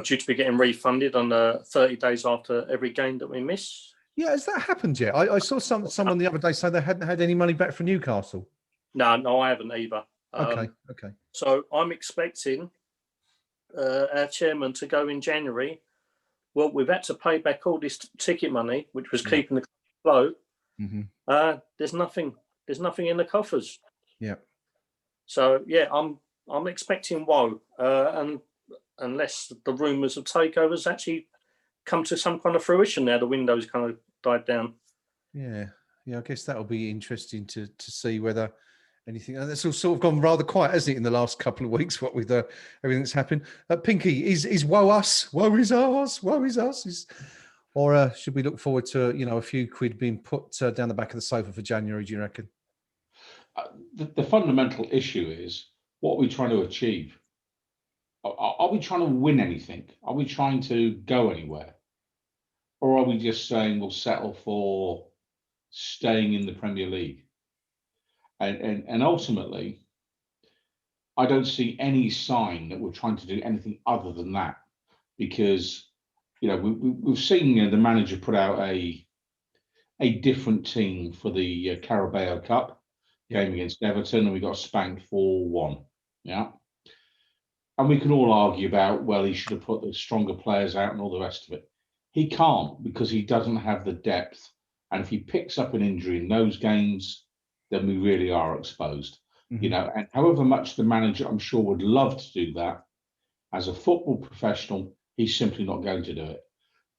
Speaker 3: due to be getting refunded on 30 days after every game that we miss.
Speaker 1: Yeah, has that happened yet? I saw someone the other day say they hadn't had any money back from Newcastle.
Speaker 3: No, I haven't either.
Speaker 1: Okay.
Speaker 3: So I'm expecting our chairman to go in January. Well, we've had to pay back all this ticket money, which was keeping the club afloat. There's nothing in the coffers.
Speaker 1: Yeah.
Speaker 3: So yeah, I'm expecting woe, and unless the rumours of takeovers actually come to some kind of fruition now, the window's kind of died down.
Speaker 1: Yeah. I guess that'll be interesting to see whether anything. And that's all sort of gone rather quiet, hasn't it, in the last couple of weeks? What with everything that's happened. Pinky, is woe us? Woe is us? Woe is us? Or should we look forward to a few quid being put down the back of the sofa for January? Do you reckon?
Speaker 2: The fundamental issue is what are we trying to achieve? Are we trying to win anything? Are we trying to go anywhere? Or are we just saying we'll settle for staying in the Premier League? And ultimately, I don't see any sign that we're trying to do anything other than that, because we've seen the manager put out a different team for the Carabao Cup game against Everton, and we got spanked 4-1. Yeah. And we can all argue about, well, he should have put the stronger players out and all the rest of it. He can't, because he doesn't have the depth. And if he picks up an injury in those games, then we really are exposed. And however much the manager, I'm sure, would love to do that, as a football professional, he's simply not going to do it.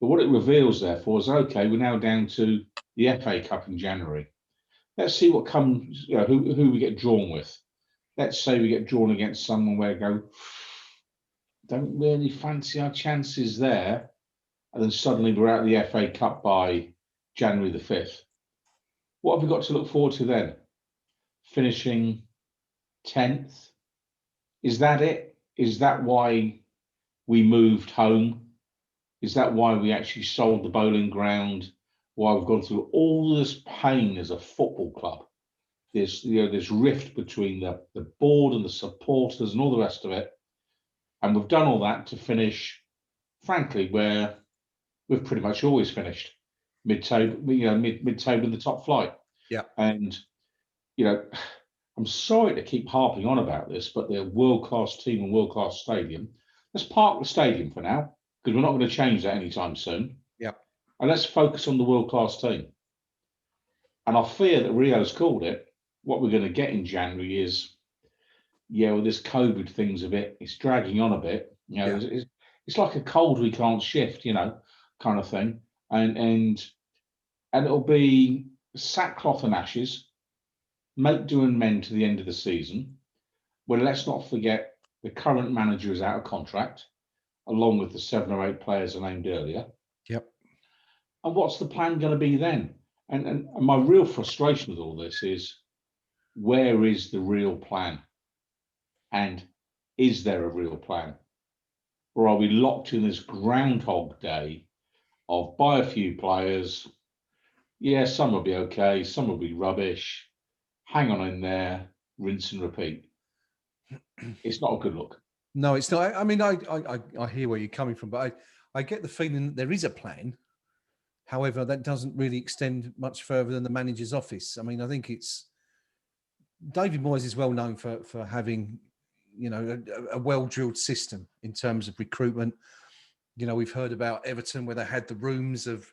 Speaker 2: But what it reveals, therefore, is, okay, we're now down to the FA Cup in January. Let's see what comes, who we get drawn with. Let's say we get drawn against someone where I go, don't really fancy our chances there. And then suddenly we're out of the FA Cup by January the 5th. What have we got to look forward to then? Finishing 10th? Is that it? Is that why we moved home? Is that why we actually sold the bowling ground? Why we've gone through all this pain as a football club? This rift between the board and the supporters and all the rest of it. And we've done all that to finish, frankly, where we've pretty much always finished, mid-table in the top flight.
Speaker 1: Yeah.
Speaker 2: And, I'm sorry to keep harping on about this, but they're a world-class team and world-class stadium. Let's park the stadium for now, because we're not going to change that anytime soon.
Speaker 1: Yeah.
Speaker 2: And let's focus on the world-class team. And I fear that Rio's called it. What we're going to get in January is, this COVID thing's it's dragging on a bit. It's like a cold we can't shift, kind of thing. And it'll be sackcloth and ashes, make do and mend to the end of the season. Well, let's not forget the current manager is out of contract, along with the 7 or 8 players I named earlier.
Speaker 1: Yep.
Speaker 2: And what's the plan going to be then? And my real frustration with all this is, where is the real plan? And is there a real plan? Or are we locked in this Groundhog Day of buy a few players? Yeah, some will be okay, some will be rubbish. Hang on in there, rinse and repeat. It's not a good look.
Speaker 1: No, it's not. I mean, I hear where you're coming from, but I get the feeling that there is a plan. However, that doesn't really extend much further than the manager's office. I mean, I think it's David Moyes is well known for having, a well-drilled system in terms of recruitment. We've heard about Everton, where they had the rooms of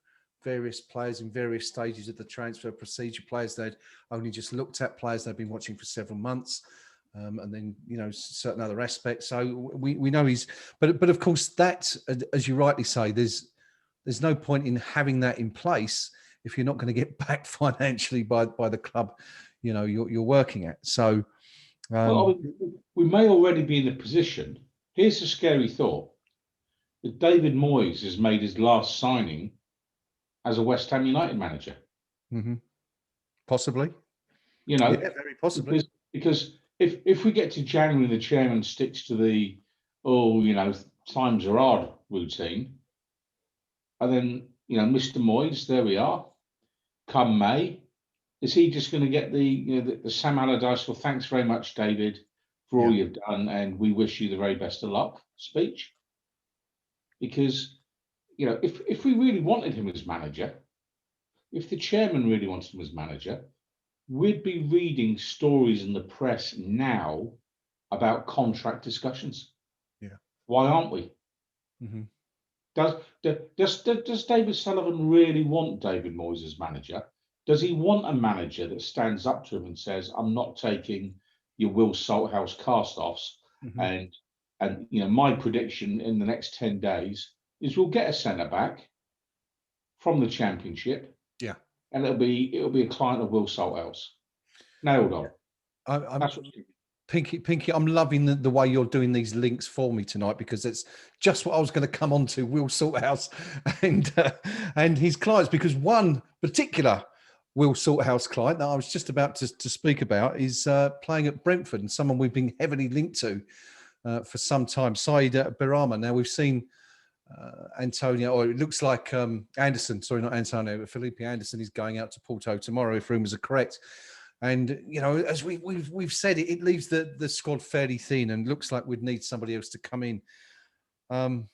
Speaker 1: various players in various stages of the transfer procedure, players they'd only just looked at, players they've been watching for several months, and then, certain other aspects. So we know he's, but of course that, as you rightly say, there's no point in having that in place if you're not going to get backed financially by the club, you're working at. So
Speaker 2: we may already be in a position. Here's a scary thought: that David Moyes has made his last signing as a West Ham United manager.
Speaker 1: Mm-hmm. Possibly.
Speaker 2: Yeah,
Speaker 1: very possibly.
Speaker 2: Because if we get to January and the chairman sticks to the times are hard routine, and then Mr. Moyes, there we are. Come May, is he just going to get the Sam Allardyce, well, thanks very much, David, for all you've done, and we wish you the very best of luck speech? Because, if we really wanted him as manager, if the chairman really wanted him as manager, we'd be reading stories in the press now about contract discussions.
Speaker 1: Yeah.
Speaker 2: Why aren't we?
Speaker 1: Mm-hmm.
Speaker 2: Does David Sullivan really want David Moyes as manager? Does he want a manager that stands up to him and says, "I'm not taking your Will Salthouse cast-offs," and my prediction in the next 10 days is we'll get a centre back from the Championship. Yeah, and it'll be a client of Will Salthouse. Nailed on.
Speaker 1: Pinky, I'm loving the way you're doing these links for me tonight, because it's just what I was going to come on to, Will Salthouse and his clients, because one particular Will Salthouse client that I was just about to speak about is playing at Brentford, and someone we've been heavily linked to for some time, Saeed Birama. Now we've seen Antonio, or it looks like Anderson, sorry, not Antonio, but Felipe Anderson is going out to Porto tomorrow, if rumours are correct. And, as we've said, it leaves the squad fairly thin, and looks like we'd need somebody else to come in. Will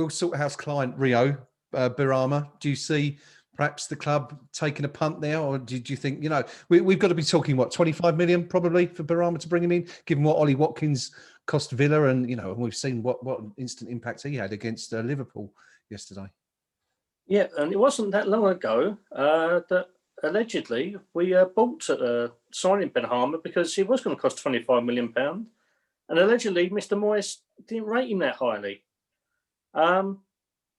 Speaker 1: Salthouse client Rio Birama, do you see perhaps the club taking a punt there, or did you think, we've got to be talking, 25 million probably for Birama to bring him in, given what Ollie Watkins cost Villa, and we've seen what instant impact he had against Liverpool yesterday.
Speaker 3: Yeah, and it wasn't that long ago that allegedly we bought signing Benrahma because he was going to cost £25 million, and allegedly Mr. Moyes didn't rate him that highly.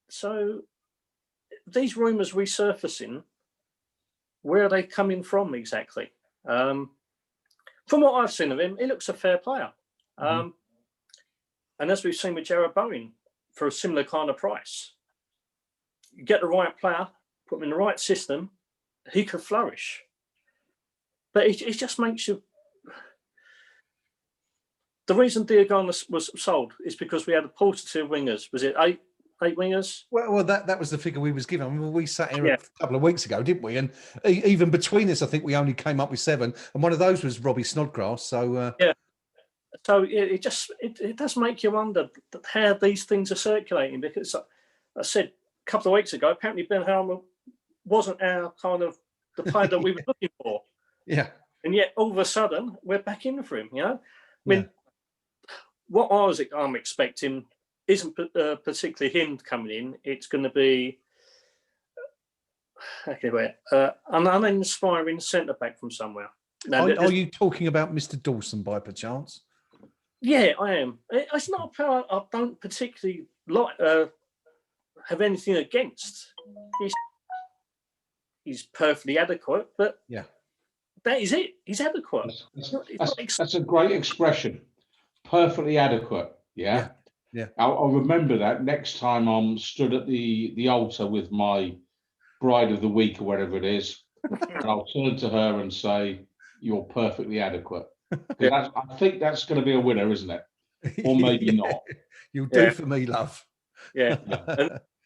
Speaker 3: So these rumours resurfacing, where are they coming from exactly? From what I've seen of him, he looks a fair player. And as we've seen with Jarrod Bowen, for a similar kind of price, you get the right player, put him in the right system, he could flourish. But it just makes you... The reason Diagana was sold is because we had a paucity of wingers. Was it eight wingers?
Speaker 1: Well, that was the figure we was given. I mean, we sat here a couple of weeks ago, didn't we? And even between us, I think we only came up with 7, and one of those was Robbie Snodgrass. So
Speaker 3: so it does make you wonder how these things are circulating, because I said a couple of weeks ago, apparently Benrahma wasn't our kind of the player that we were looking for.
Speaker 1: Yeah.
Speaker 3: And yet all of a sudden we're back in for him. I mean, what I'm expecting isn't particularly him coming in. It's going to be an uninspiring centre back from somewhere. Now,
Speaker 1: are you talking about Mr. Dawson by perchance?
Speaker 3: Yeah, I am. It's not a player I don't particularly like, have anything against. He's perfectly adequate, but that is it. He's adequate.
Speaker 2: That's a great expression. Perfectly adequate. Yeah. I'll remember that next time I'm stood at the altar with my bride of the week or whatever it is, and I'll turn to her and say, "You're perfectly adequate." I think that's going to be a winner, isn't it? Or maybe not.
Speaker 1: You'll do for me, love.
Speaker 3: Yeah.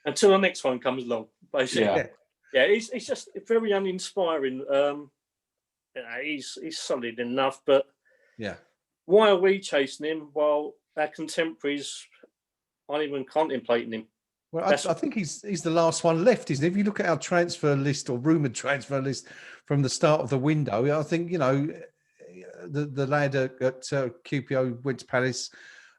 Speaker 3: Until the next one comes along, basically. Yeah, it's just very uninspiring. He's solid enough, but why are we chasing him while our contemporaries aren't even contemplating him?
Speaker 1: Well, I think he's the last one left, isn't he? If you look at our transfer list, or rumoured transfer list from the start of the window, I think, the lad at QPO went to Palace,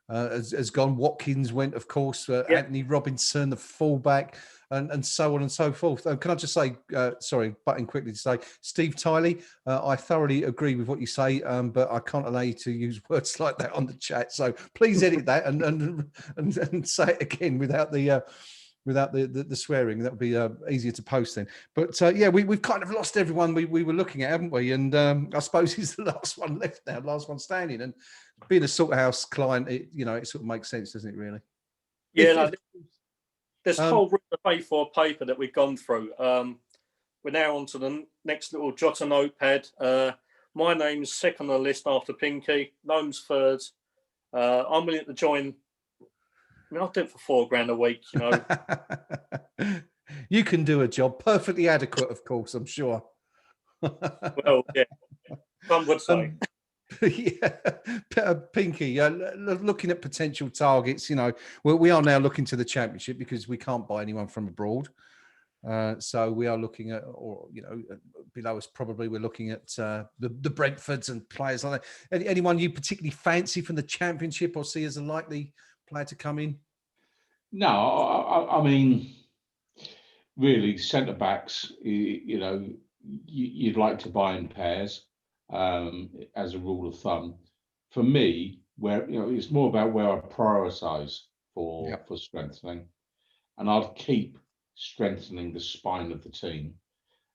Speaker 1: has gone. Watkins went, of course. Anthony Robinson, the fullback, and so on and so forth. Can I just say, sorry, butting quickly to say, Steve Tiley, I thoroughly agree with what you say, but I can't allow you to use words like that on the chat. So please edit that and say it again without the swearing. That would be easier to post then. But we've kind of lost everyone we were looking at, haven't we? And I suppose he's the last one left now, last one standing. And being a Salthouse client, it sort of makes sense, doesn't it, really?
Speaker 3: Yeah, there's a whole room of A4 paper that we've gone through. We're now on to the next little jot and notepad. My name's second on the list after Pinky. Noam's third. I'm willing to join. I mean, I'll do it for £4,000 a week,
Speaker 1: You can do a job perfectly adequate, of course, I'm sure.
Speaker 3: Well, yeah, some would say.
Speaker 1: Yeah, Pinky, looking at potential targets, we are now looking to the Championship because we can't buy anyone from abroad. So we are looking at, or below us probably, we're looking at the Brentfords and players like that. Anyone you particularly fancy from the Championship or see as a likely player to come in?
Speaker 2: No, I mean, really, centre backs. You'd like to buy in pairs, as a rule of thumb. For me, where it's more about where I prioritise for strengthening, and I'd keep strengthening the spine of the team.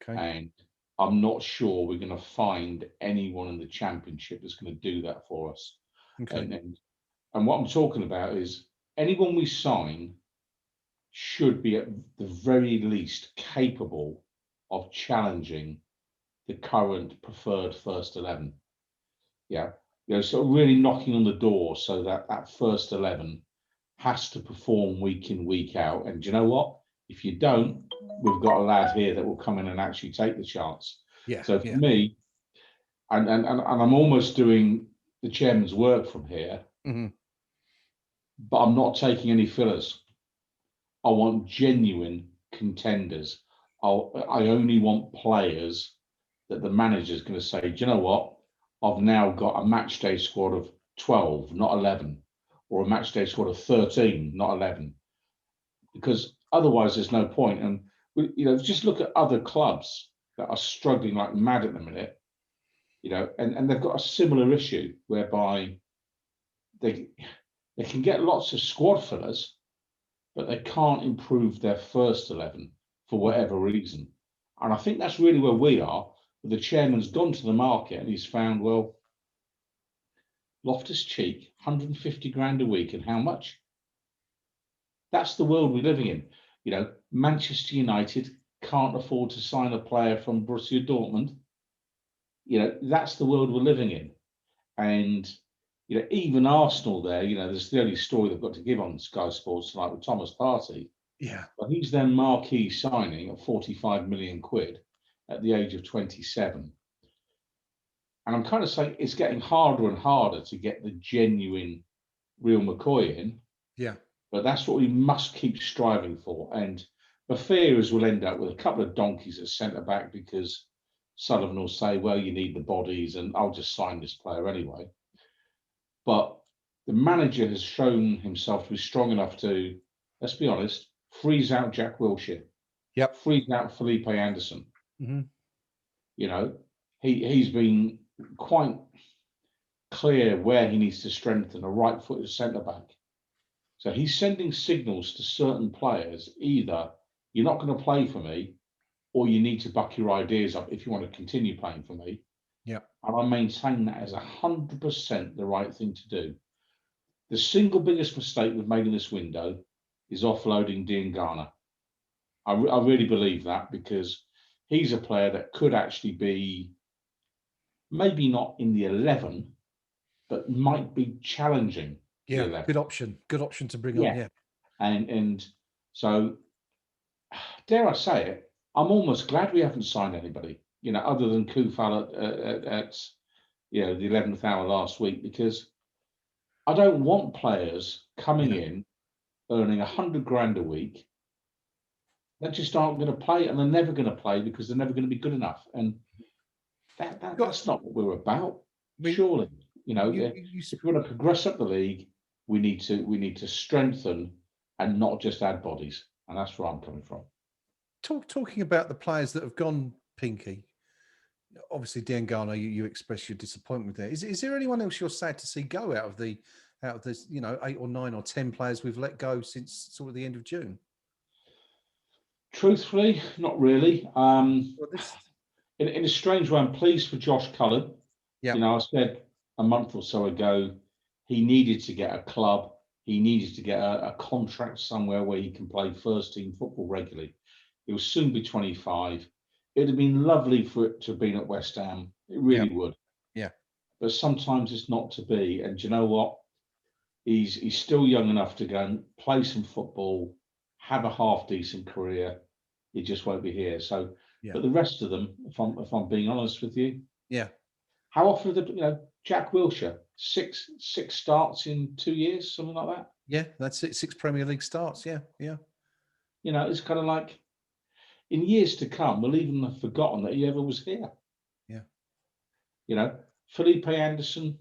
Speaker 1: Okay.
Speaker 2: And I'm not sure we're going to find anyone in the Championship that's going to do that for us.
Speaker 1: Okay.
Speaker 2: And what I'm talking about is anyone we sign should be at the very least capable of challenging the current preferred first 11. Yeah. So really knocking on the door so that first 11 has to perform week in, week out. And do you know what? If you don't, we've got a lad here that will come in and actually take the chance.
Speaker 1: Yeah.
Speaker 2: So for me, and I'm almost doing the chairman's work from here, but I'm not taking any fillers. I want genuine contenders. I only want players that the manager's going to say, do you know what? I've now got a match day squad of 12, not 11, or a match day squad of 13, not 11. Because otherwise there's no point. And just look at other clubs that are struggling like mad at the minute, and they've got a similar issue whereby they can get lots of squad fillers, but they can't improve their first 11 for whatever reason. And I think that's really where we are. The chairman's gone to the market and he's found, well, Loftus-Cheek, 150 grand a week, and how much? That's the world we're living in. Manchester United can't afford to sign a player from Borussia Dortmund. That's the world we're living in. And, even Arsenal there, there's the only story they've got to give on Sky Sports tonight with Thomas Partey.
Speaker 1: Yeah.
Speaker 2: But he's then marquee signing at 45 million quid at the age of 27. And I'm kind of saying it's getting harder and harder to get the genuine real McCoy in.
Speaker 1: Yeah.
Speaker 2: But that's what we must keep striving for. And the fear is we'll end up with a couple of donkeys at centre back because Sullivan will say, well, you need the bodies and I'll just sign this player anyway. But the manager has shown himself to be strong enough to, let's be honest, freeze out Jack Wilshere.
Speaker 1: Yep.
Speaker 2: Freeze out Felipe Anderson.
Speaker 1: Mm-hmm.
Speaker 2: He's been quite clear where he needs to strengthen a right-footed centre-back. So he's sending signals to certain players, either you're not going to play for me, or you need to buck your ideas up if you want to continue playing for me.
Speaker 1: Yeah.
Speaker 2: And I maintain that as 100% the right thing to do. The single biggest mistake we've made in this window is offloading Dean Garner. I really believe that because he's a player that could actually be maybe not in the 11, but might be challenging.
Speaker 1: Yeah, good option to bring on. Yeah,
Speaker 2: and so dare I say it, I'm almost glad we haven't signed anybody, other than Kufal at the 11th hour last week, because I don't want players coming in earning 100 grand a week that just aren't going to play, and they're never going to play because they're never going to be good enough. And that's not what we're about. Surely, if we want to progress up the league, we need to strengthen and not just add bodies. And that's where I'm coming from.
Speaker 1: Talking about the players that have gone, Pinky, obviously Dean Garner, you expressed your disappointment there. Is there anyone else you're sad to see go out of this 8 or 9 or 10 players we've let go since sort of the end of June?
Speaker 2: Truthfully, not really. In a strange way, I'm pleased for Josh Cullen.
Speaker 1: Yeah.
Speaker 2: I said a month or so ago, he needed to get a club. He needed to get a contract somewhere where he can play first team football regularly. He will soon be 25. It'd have been lovely for it to have been at West Ham. It really would.
Speaker 1: Yeah.
Speaker 2: But sometimes it's not to be. And do you know what? He's still young enough to go and play some football, have a half decent career. It just won't be here. So,
Speaker 1: Yeah.
Speaker 2: but the rest of them, if I'm being honest with you,
Speaker 1: Yeah.
Speaker 2: how often did Jack Wilshere, six starts in 2 years, something like that?
Speaker 1: Yeah, that's it. 6 Premier League starts. Yeah, yeah.
Speaker 2: It's kind of like in years to come, we'll even have forgotten that he ever was here.
Speaker 1: Yeah.
Speaker 2: Felipe Anderson,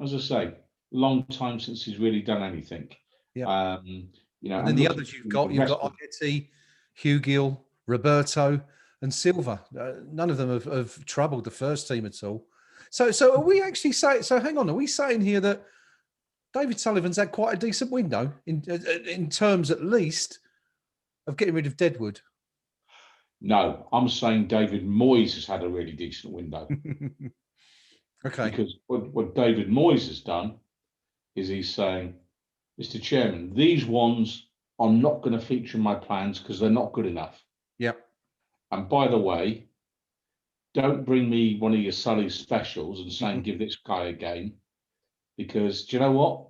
Speaker 2: as I say, long time since he's really done anything.
Speaker 1: Yeah. And then
Speaker 2: and
Speaker 1: the
Speaker 2: looking
Speaker 1: others you've
Speaker 2: through
Speaker 1: got,
Speaker 2: the
Speaker 1: you've
Speaker 2: rest
Speaker 1: got
Speaker 2: of-
Speaker 1: Argetti, Hugill, Roberto, and Silva. None of them have troubled the first team at all. So are we actually saying? So hang on, are we saying here that David Sullivan's had quite a decent window in terms, at least, of getting rid of Deadwood?
Speaker 2: No, I'm saying David Moyes has had a really decent window.
Speaker 1: Okay.
Speaker 2: Because what David Moyes has done is he's saying, Mr. Chairman, these ones are not going to feature in my plans because they're not good enough.
Speaker 1: Yep.
Speaker 2: And by the way, don't bring me one of your Sully specials and saying give this guy a game, because do you know what?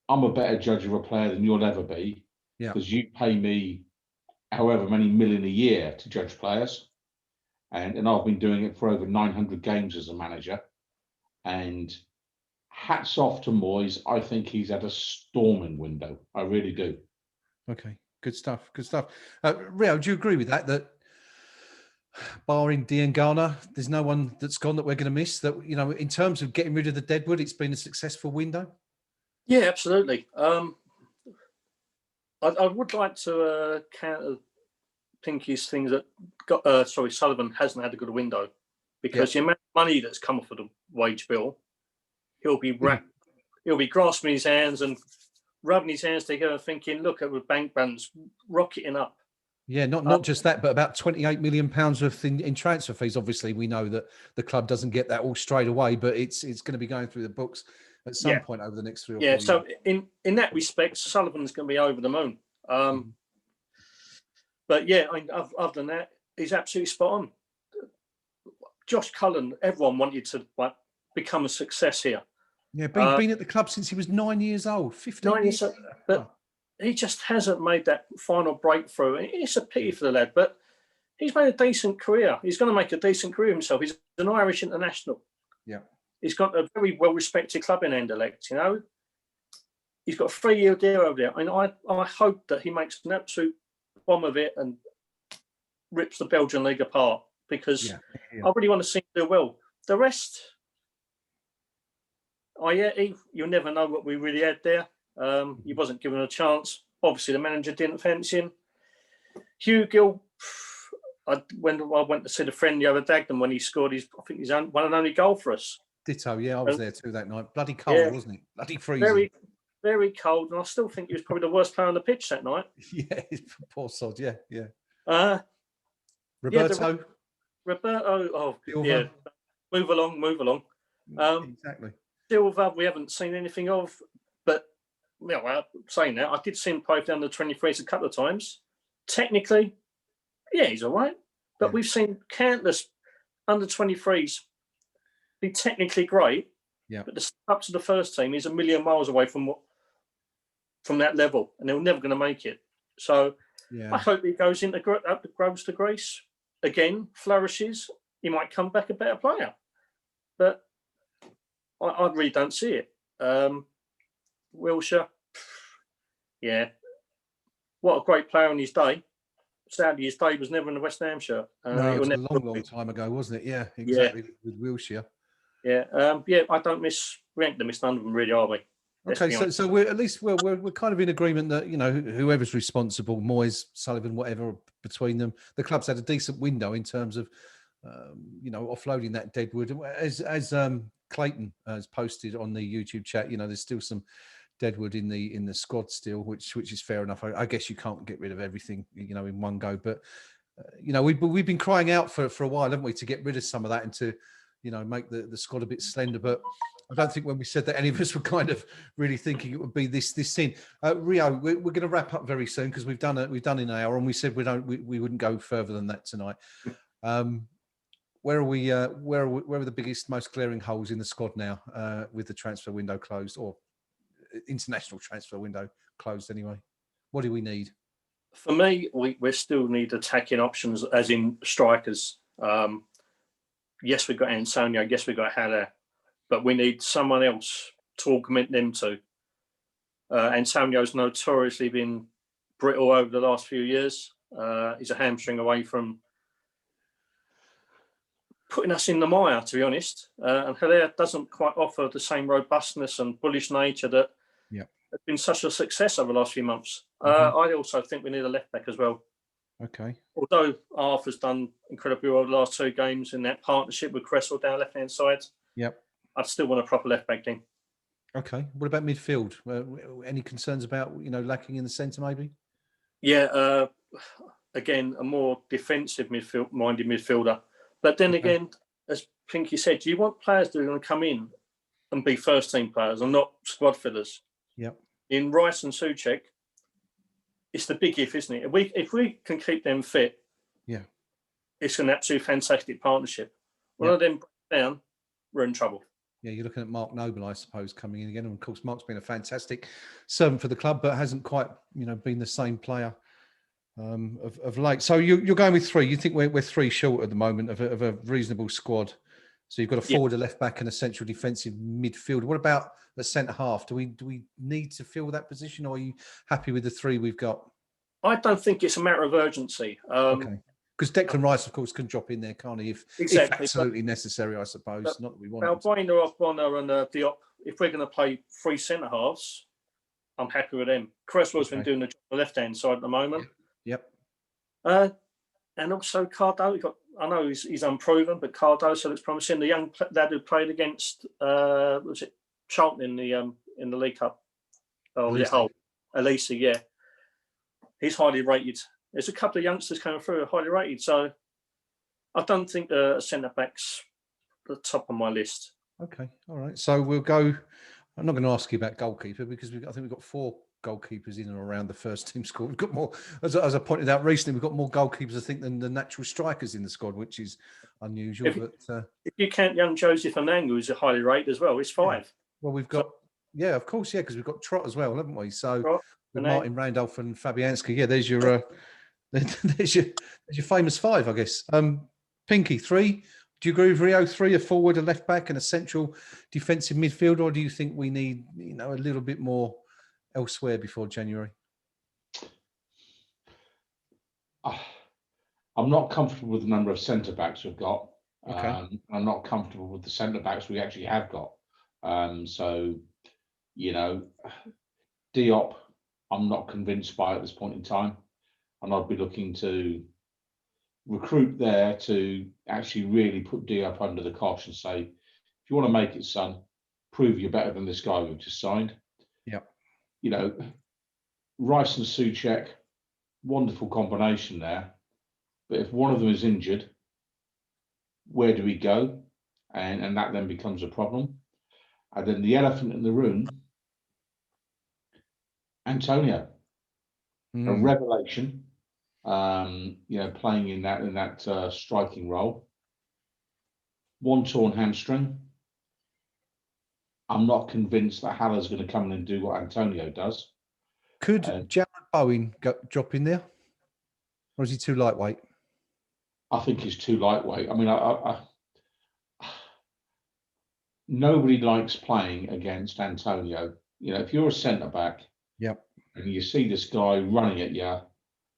Speaker 2: I'm a better judge of a player than you'll ever be,
Speaker 1: Yeah.
Speaker 2: because you pay me however many million a year to judge players, and I've been doing it for over 900 games as a manager. And hats off to Moyes. I think he's had a storming window. I really do.
Speaker 1: Okay. Good stuff. Good stuff. Rio, do you agree with that? That barring Diangana, there's no one that's gone that we're going to miss. That in terms of getting rid of the Deadwood, it's been a successful window.
Speaker 3: Yeah, absolutely. I would like to counter Pinky's things that Sullivan hasn't had a good window, because the amount of money that's come off of the wage bill, he'll be grasping his hands and rubbing his hands together, thinking, "Look at the bank balance rocketing up."
Speaker 1: Yeah, not just that, but about £28 million worth in transfer fees. Obviously, we know that the club doesn't get that all straight away, but it's going to be going through the books at some point over the next 3 or 4 years.
Speaker 3: So in that respect, Sullivan's going to be over the moon. But yeah, other than that, he's absolutely spot on. Josh Cullen, everyone wanted to become a success here.
Speaker 1: Yeah, been at the club since he was 9 years old, 15 years.
Speaker 3: But he just hasn't made that final breakthrough. It's a pity for the lad, but he's made a decent career. He's going to make a decent career himself. He's an Irish international.
Speaker 1: Yeah.
Speaker 3: He's got a very well-respected club in Anderlecht, He's got a 3-year deal over there. And I hope that he makes an absolute bomb of it and rips the Belgian league apart, because I really want to see him do well. The rest, you'll never know what we really had there. He wasn't given a chance. Obviously, the manager didn't fancy him. Hugill, when I went to see the friendly over Dagenham when he scored his one and only goal for us.
Speaker 1: Ditto, I was there too that night. Bloody cold, wasn't it? Bloody freezing.
Speaker 3: Very, very cold, and I still think he was probably the worst player on the pitch that night.
Speaker 1: Yeah, poor sod. Yeah.
Speaker 3: Roberto.
Speaker 1: Silva.
Speaker 3: Move along.
Speaker 1: Exactly.
Speaker 3: Silva, we haven't seen anything of, but saying that, I did see him play down the 23s a couple of times. Technically, he's all right, but we've seen countless under 23s be technically great. Yeah. But the step up to the first team is a million miles away from that level, and they're never going to make it. So I hope he goes into grows to grace again, flourishes. He might come back a better player, but I really don't see it. Wilshere, what a great player on his day. Sadly, his day was never in the West Ham shirt.
Speaker 1: No, it was a long time ago, wasn't it? Yeah, exactly. Yeah. With Wilshere.
Speaker 3: Yeah, we ain't going to miss none of them, really, are we?
Speaker 1: Okay, so we're at least we're kind of in agreement that whoever's responsible, Moyes, Sullivan, whatever, between them, the club's had a decent window in terms of offloading that Deadwood. As Clayton has posted on the YouTube chat, there's still some Deadwood in the squad still, which is fair enough. I guess you can't get rid of everything in one go, but we've been crying out for a while, haven't we, to get rid of some of that and to make the squad a bit slender. But I don't think when we said that any of us were kind of really thinking it would be this thin. Rio, we're going to wrap up very soon because we've done an hour, and we said we wouldn't go further than that tonight. Where are we? Where are the biggest, most glaring holes in the squad now with the transfer window closed, or international transfer window closed anyway? What do we need?
Speaker 3: For me, we still need attacking options, as in strikers. Yes, we've got Antonio. Yes, we've got Haller, but we need someone else to augment them too. Antonio's notoriously been brittle over the last few years. He's a hamstring away from putting us in the mire, to be honest. And Haller doesn't quite offer the same robustness and bullish nature that has been such a success over the last few months. I also think we need a left back as well.
Speaker 1: Okay.
Speaker 3: Although Arthur's done incredibly well the last 2 games in that partnership with Cresswell down left hand side.
Speaker 1: Yep.
Speaker 3: I'd still want a proper left back then.
Speaker 1: Okay. What about midfield? Any concerns about lacking in the centre maybe?
Speaker 3: Yeah. Again, a more defensive minded midfielder. But then again, as Pinky said, do you want players that are going to come in and be first team players and not squad fillers?
Speaker 1: Yep.
Speaker 3: In Rice and Souček, it's the big if, isn't it? If we can keep them fit, it's an absolutely fantastic partnership. One of them breaks down, we're in trouble.
Speaker 1: Yeah, you're looking at Mark Noble, I suppose, coming in again. And of course, Mark's been a fantastic servant for the club, but hasn't quite, been the same player of late. So you're going with 3. You think we're 3 short at the moment of a reasonable squad. So you've got a forward, a left back, and a central defensive midfielder. What about the centre half? Do we need to fill that position, or are you happy with the 3 we've got?
Speaker 3: I don't think it's a matter of urgency.
Speaker 1: Okay. Because Declan Rice, of course, can drop in there, can't he? If absolutely necessary, I suppose. Not that we want.
Speaker 3: Balbuena, Bonner, and Diop. If we're going to play 3 centre halves, I'm happy with them. Cresswell's been doing the job on the left hand side at the moment.
Speaker 1: Yep.
Speaker 3: And also Cardo. I know he's unproven, but Cardoso looks promising. The young lad who played against was it Charlton in the League Cup? Elise, yeah. He's highly rated. There's a couple of youngsters coming through who are highly rated. So I don't think centre back's the top of my list.
Speaker 1: Okay, all right. So we'll go. I'm not going to ask you about goalkeeper because I think we've got 4 goalkeepers in and around the first team squad. We've got more, as I pointed out recently, we've got more goalkeepers, I think, than the natural strikers in the squad, which is unusual. If
Speaker 3: you count young Jose Fernando, who's a highly rated as well, it's 5.
Speaker 1: Well, we've got, of course, because we've got Trott as well, haven't we? So with Martin Randolph and Fabianski, there's your there's your famous 5, I guess. Pinky, 3. Do you agree with Rio? 3, a forward, a left back, and a central defensive midfielder, or do you think we need a little bit more elsewhere before January?
Speaker 2: I'm not comfortable with the number of centre backs we've got.
Speaker 1: Okay.
Speaker 2: I'm not comfortable with the centre backs we actually have got. Diop, I'm not convinced by at this point in time, and I'd be looking to recruit there to actually really put Diop under the cosh and say, if you want to make it, son, prove you're better than this guy we've just signed.
Speaker 1: Yeah.
Speaker 2: Rice and Souček, wonderful combination there. But if one of them is injured, where do we go? And that then becomes a problem. And then the elephant in the room, Antonio, a revelation. Playing in that striking role. 1 torn hamstring. I'm not convinced that Haller's going to come in and do what Antonio does.
Speaker 1: Could Jared Bowen drop in there, or is he too lightweight?
Speaker 2: I think he's too lightweight. I mean, nobody likes playing against Antonio. If you're a centre back, and you see this guy running at you,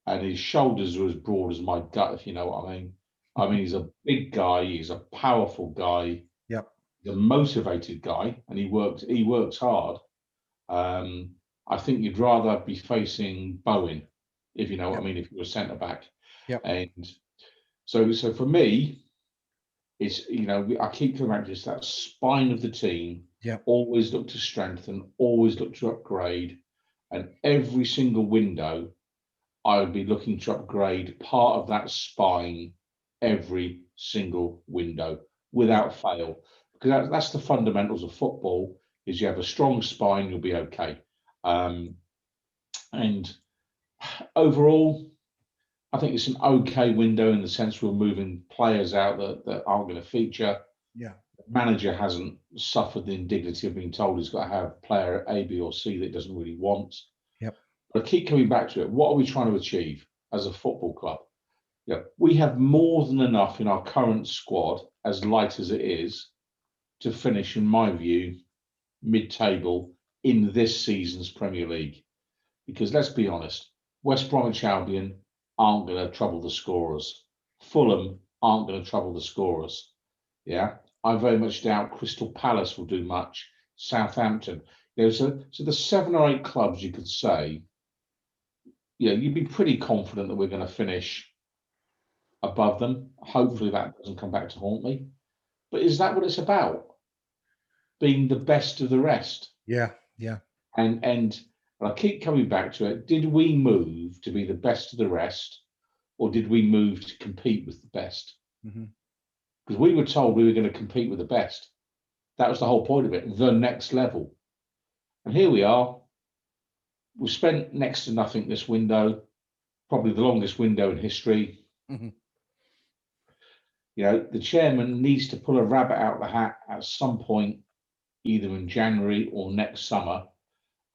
Speaker 2: and his shoulders are as broad as my gut, if you know what I mean. I mean, he's a big guy. He's a powerful guy.
Speaker 1: Yep.
Speaker 2: He's a motivated guy, and he works hard. I think you'd rather be facing Bowen, if you know what I mean, if you're a centre back.
Speaker 1: Yep.
Speaker 2: And so for me, it's I keep coming back to this, that spine of the team.
Speaker 1: Yep.
Speaker 2: Always look to strengthen, always look to upgrade, and every single window, I would be looking to upgrade part of that spine every single window without fail, because that's the fundamentals of football. Is you have a strong spine, you'll be okay. And overall, I think it's an okay window in the sense we're moving players out that aren't going to feature.
Speaker 1: Yeah.
Speaker 2: The manager hasn't suffered the indignity of being told he's got to have player A, B, or C that he doesn't really want.
Speaker 1: Yep.
Speaker 2: I keep coming back to it. What are we trying to achieve as a football club? Yeah, we have more than enough in our current squad, as light as it is, to finish, in my view, mid-table in this season's Premier League. Because let's be honest, West Bromwich Albion aren't going to trouble the scorers. Fulham aren't going to trouble the scorers. Yeah, I very much doubt Crystal Palace will do much. Southampton. So the 7 or 8 clubs you could say, you'd be pretty confident that we're going to finish above them. Hopefully that doesn't come back to haunt me. But is that what it's about? Being the best of the rest?
Speaker 1: Yeah.
Speaker 2: And I keep coming back to it. Did we move to be the best of the rest, or did we move to compete with the best? Because we were told we were going to compete with the best. That was the whole point of it, the next level. And here we are. We've spent next to nothing this window, probably the longest window in history. The chairman needs to pull a rabbit out of the hat at some point, either in January or next summer.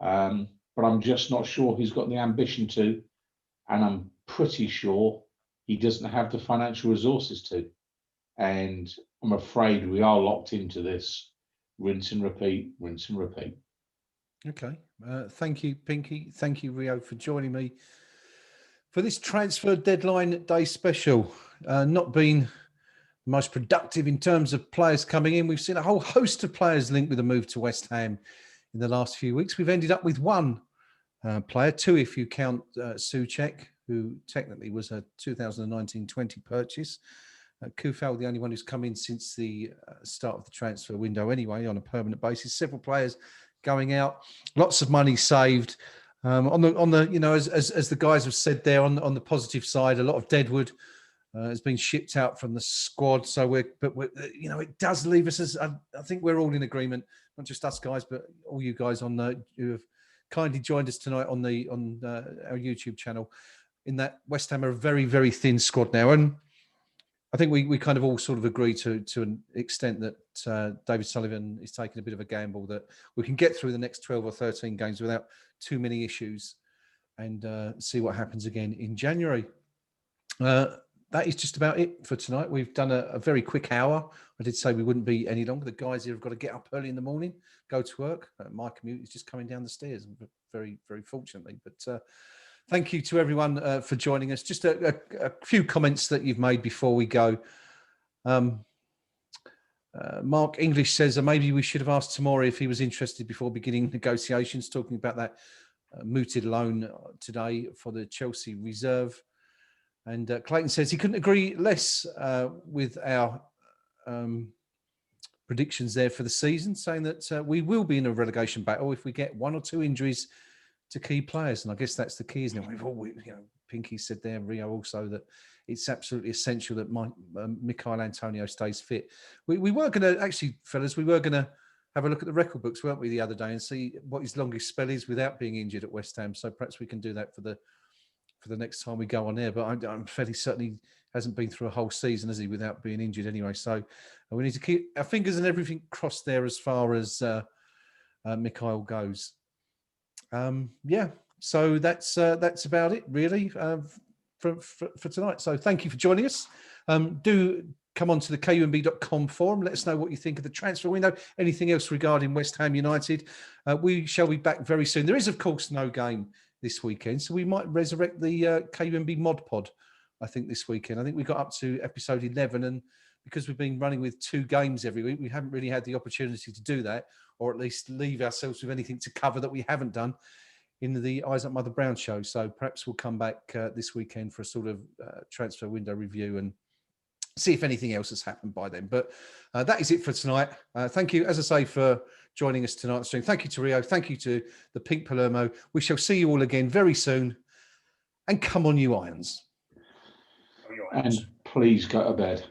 Speaker 2: But I'm just not sure he's got the ambition to, and I'm pretty sure he doesn't have the financial resources to. And I'm afraid we are locked into this rinse and repeat, rinse and repeat.
Speaker 1: Okay. Thank you, Pinky. Thank you, Rio, for joining me for this transfer deadline day special. Not been the most productive in terms of players coming in. We've seen a whole host of players linked with a move to West Ham in the last few weeks. We've ended up with one player, 2 if you count Souček, who technically was a 2019-20 purchase. Kufal, the only one who's come in since the start of the transfer window anyway, on a permanent basis. Several players going out, lots of money saved. On the as the guys have said there, on the positive side, a lot of deadwood has been shipped out from the squad. So it does leave us as, I think we're all in agreement, not just us guys, but all you guys who have kindly joined us tonight on our YouTube channel, in that West Ham are a very, very thin squad now. And I think we kind of all sort of agree to an extent that David Sullivan is taking a bit of a gamble that we can get through the next 12 or 13 games without too many issues, and see what happens again in January. That is just about it for tonight. We've done a very quick hour. I did say we wouldn't be any longer. The guys here have got to get up early in the morning, go to work. My commute is just coming down the stairs, very, very fortunately. But thank you to everyone for joining us. Just a few comments that you've made before we go. Mark English says maybe we should have asked Tomori if he was interested before beginning negotiations, talking about that mooted loan today for the Chelsea reserve. And Clayton says he couldn't agree less with our predictions there for the season, saying that we will be in a relegation battle if we get 1 or 2 injuries to key players. And I guess that's the key, isn't it? Pinky said there, Rio also, that it's absolutely essential that Michail Antonio stays fit. We were going to, actually, fellas, we were going to have a look at the record books, weren't we, the other day, and see what his longest spell is without being injured at West Ham. So perhaps we can do that for the next time we go on air. But I'm fairly certain he hasn't been through a whole season, has he, without being injured anyway. So we need to keep our fingers and everything crossed there as far as Michail goes. So that's about it, really, for tonight. So thank you for joining us. Do come on to the KUMB.com forum. Let us know what you think of the transfer window. Anything else regarding West Ham United. We shall be back very soon. There is, of course, no game this weekend, so we might resurrect the KUMB Mod Pod, I think, this weekend. I think we got up to episode 11, and because we've been running with 2 games every week, we haven't really had the opportunity to do that, or at least leave ourselves with anything to cover that we haven't done in the Eyes Up Mother Brown show. So perhaps we'll come back this weekend for a sort of transfer window review and see if anything else has happened by then. But that is it for tonight. Thank you, as I say, for joining us tonight on stream. Thank you to Rio. Thank you to the Pink Palermo. We shall see you all again very soon. And come on, you Irons.
Speaker 2: And please go to bed.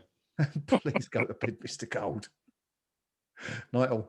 Speaker 1: Please go to bed, Mr. Gold. Night all.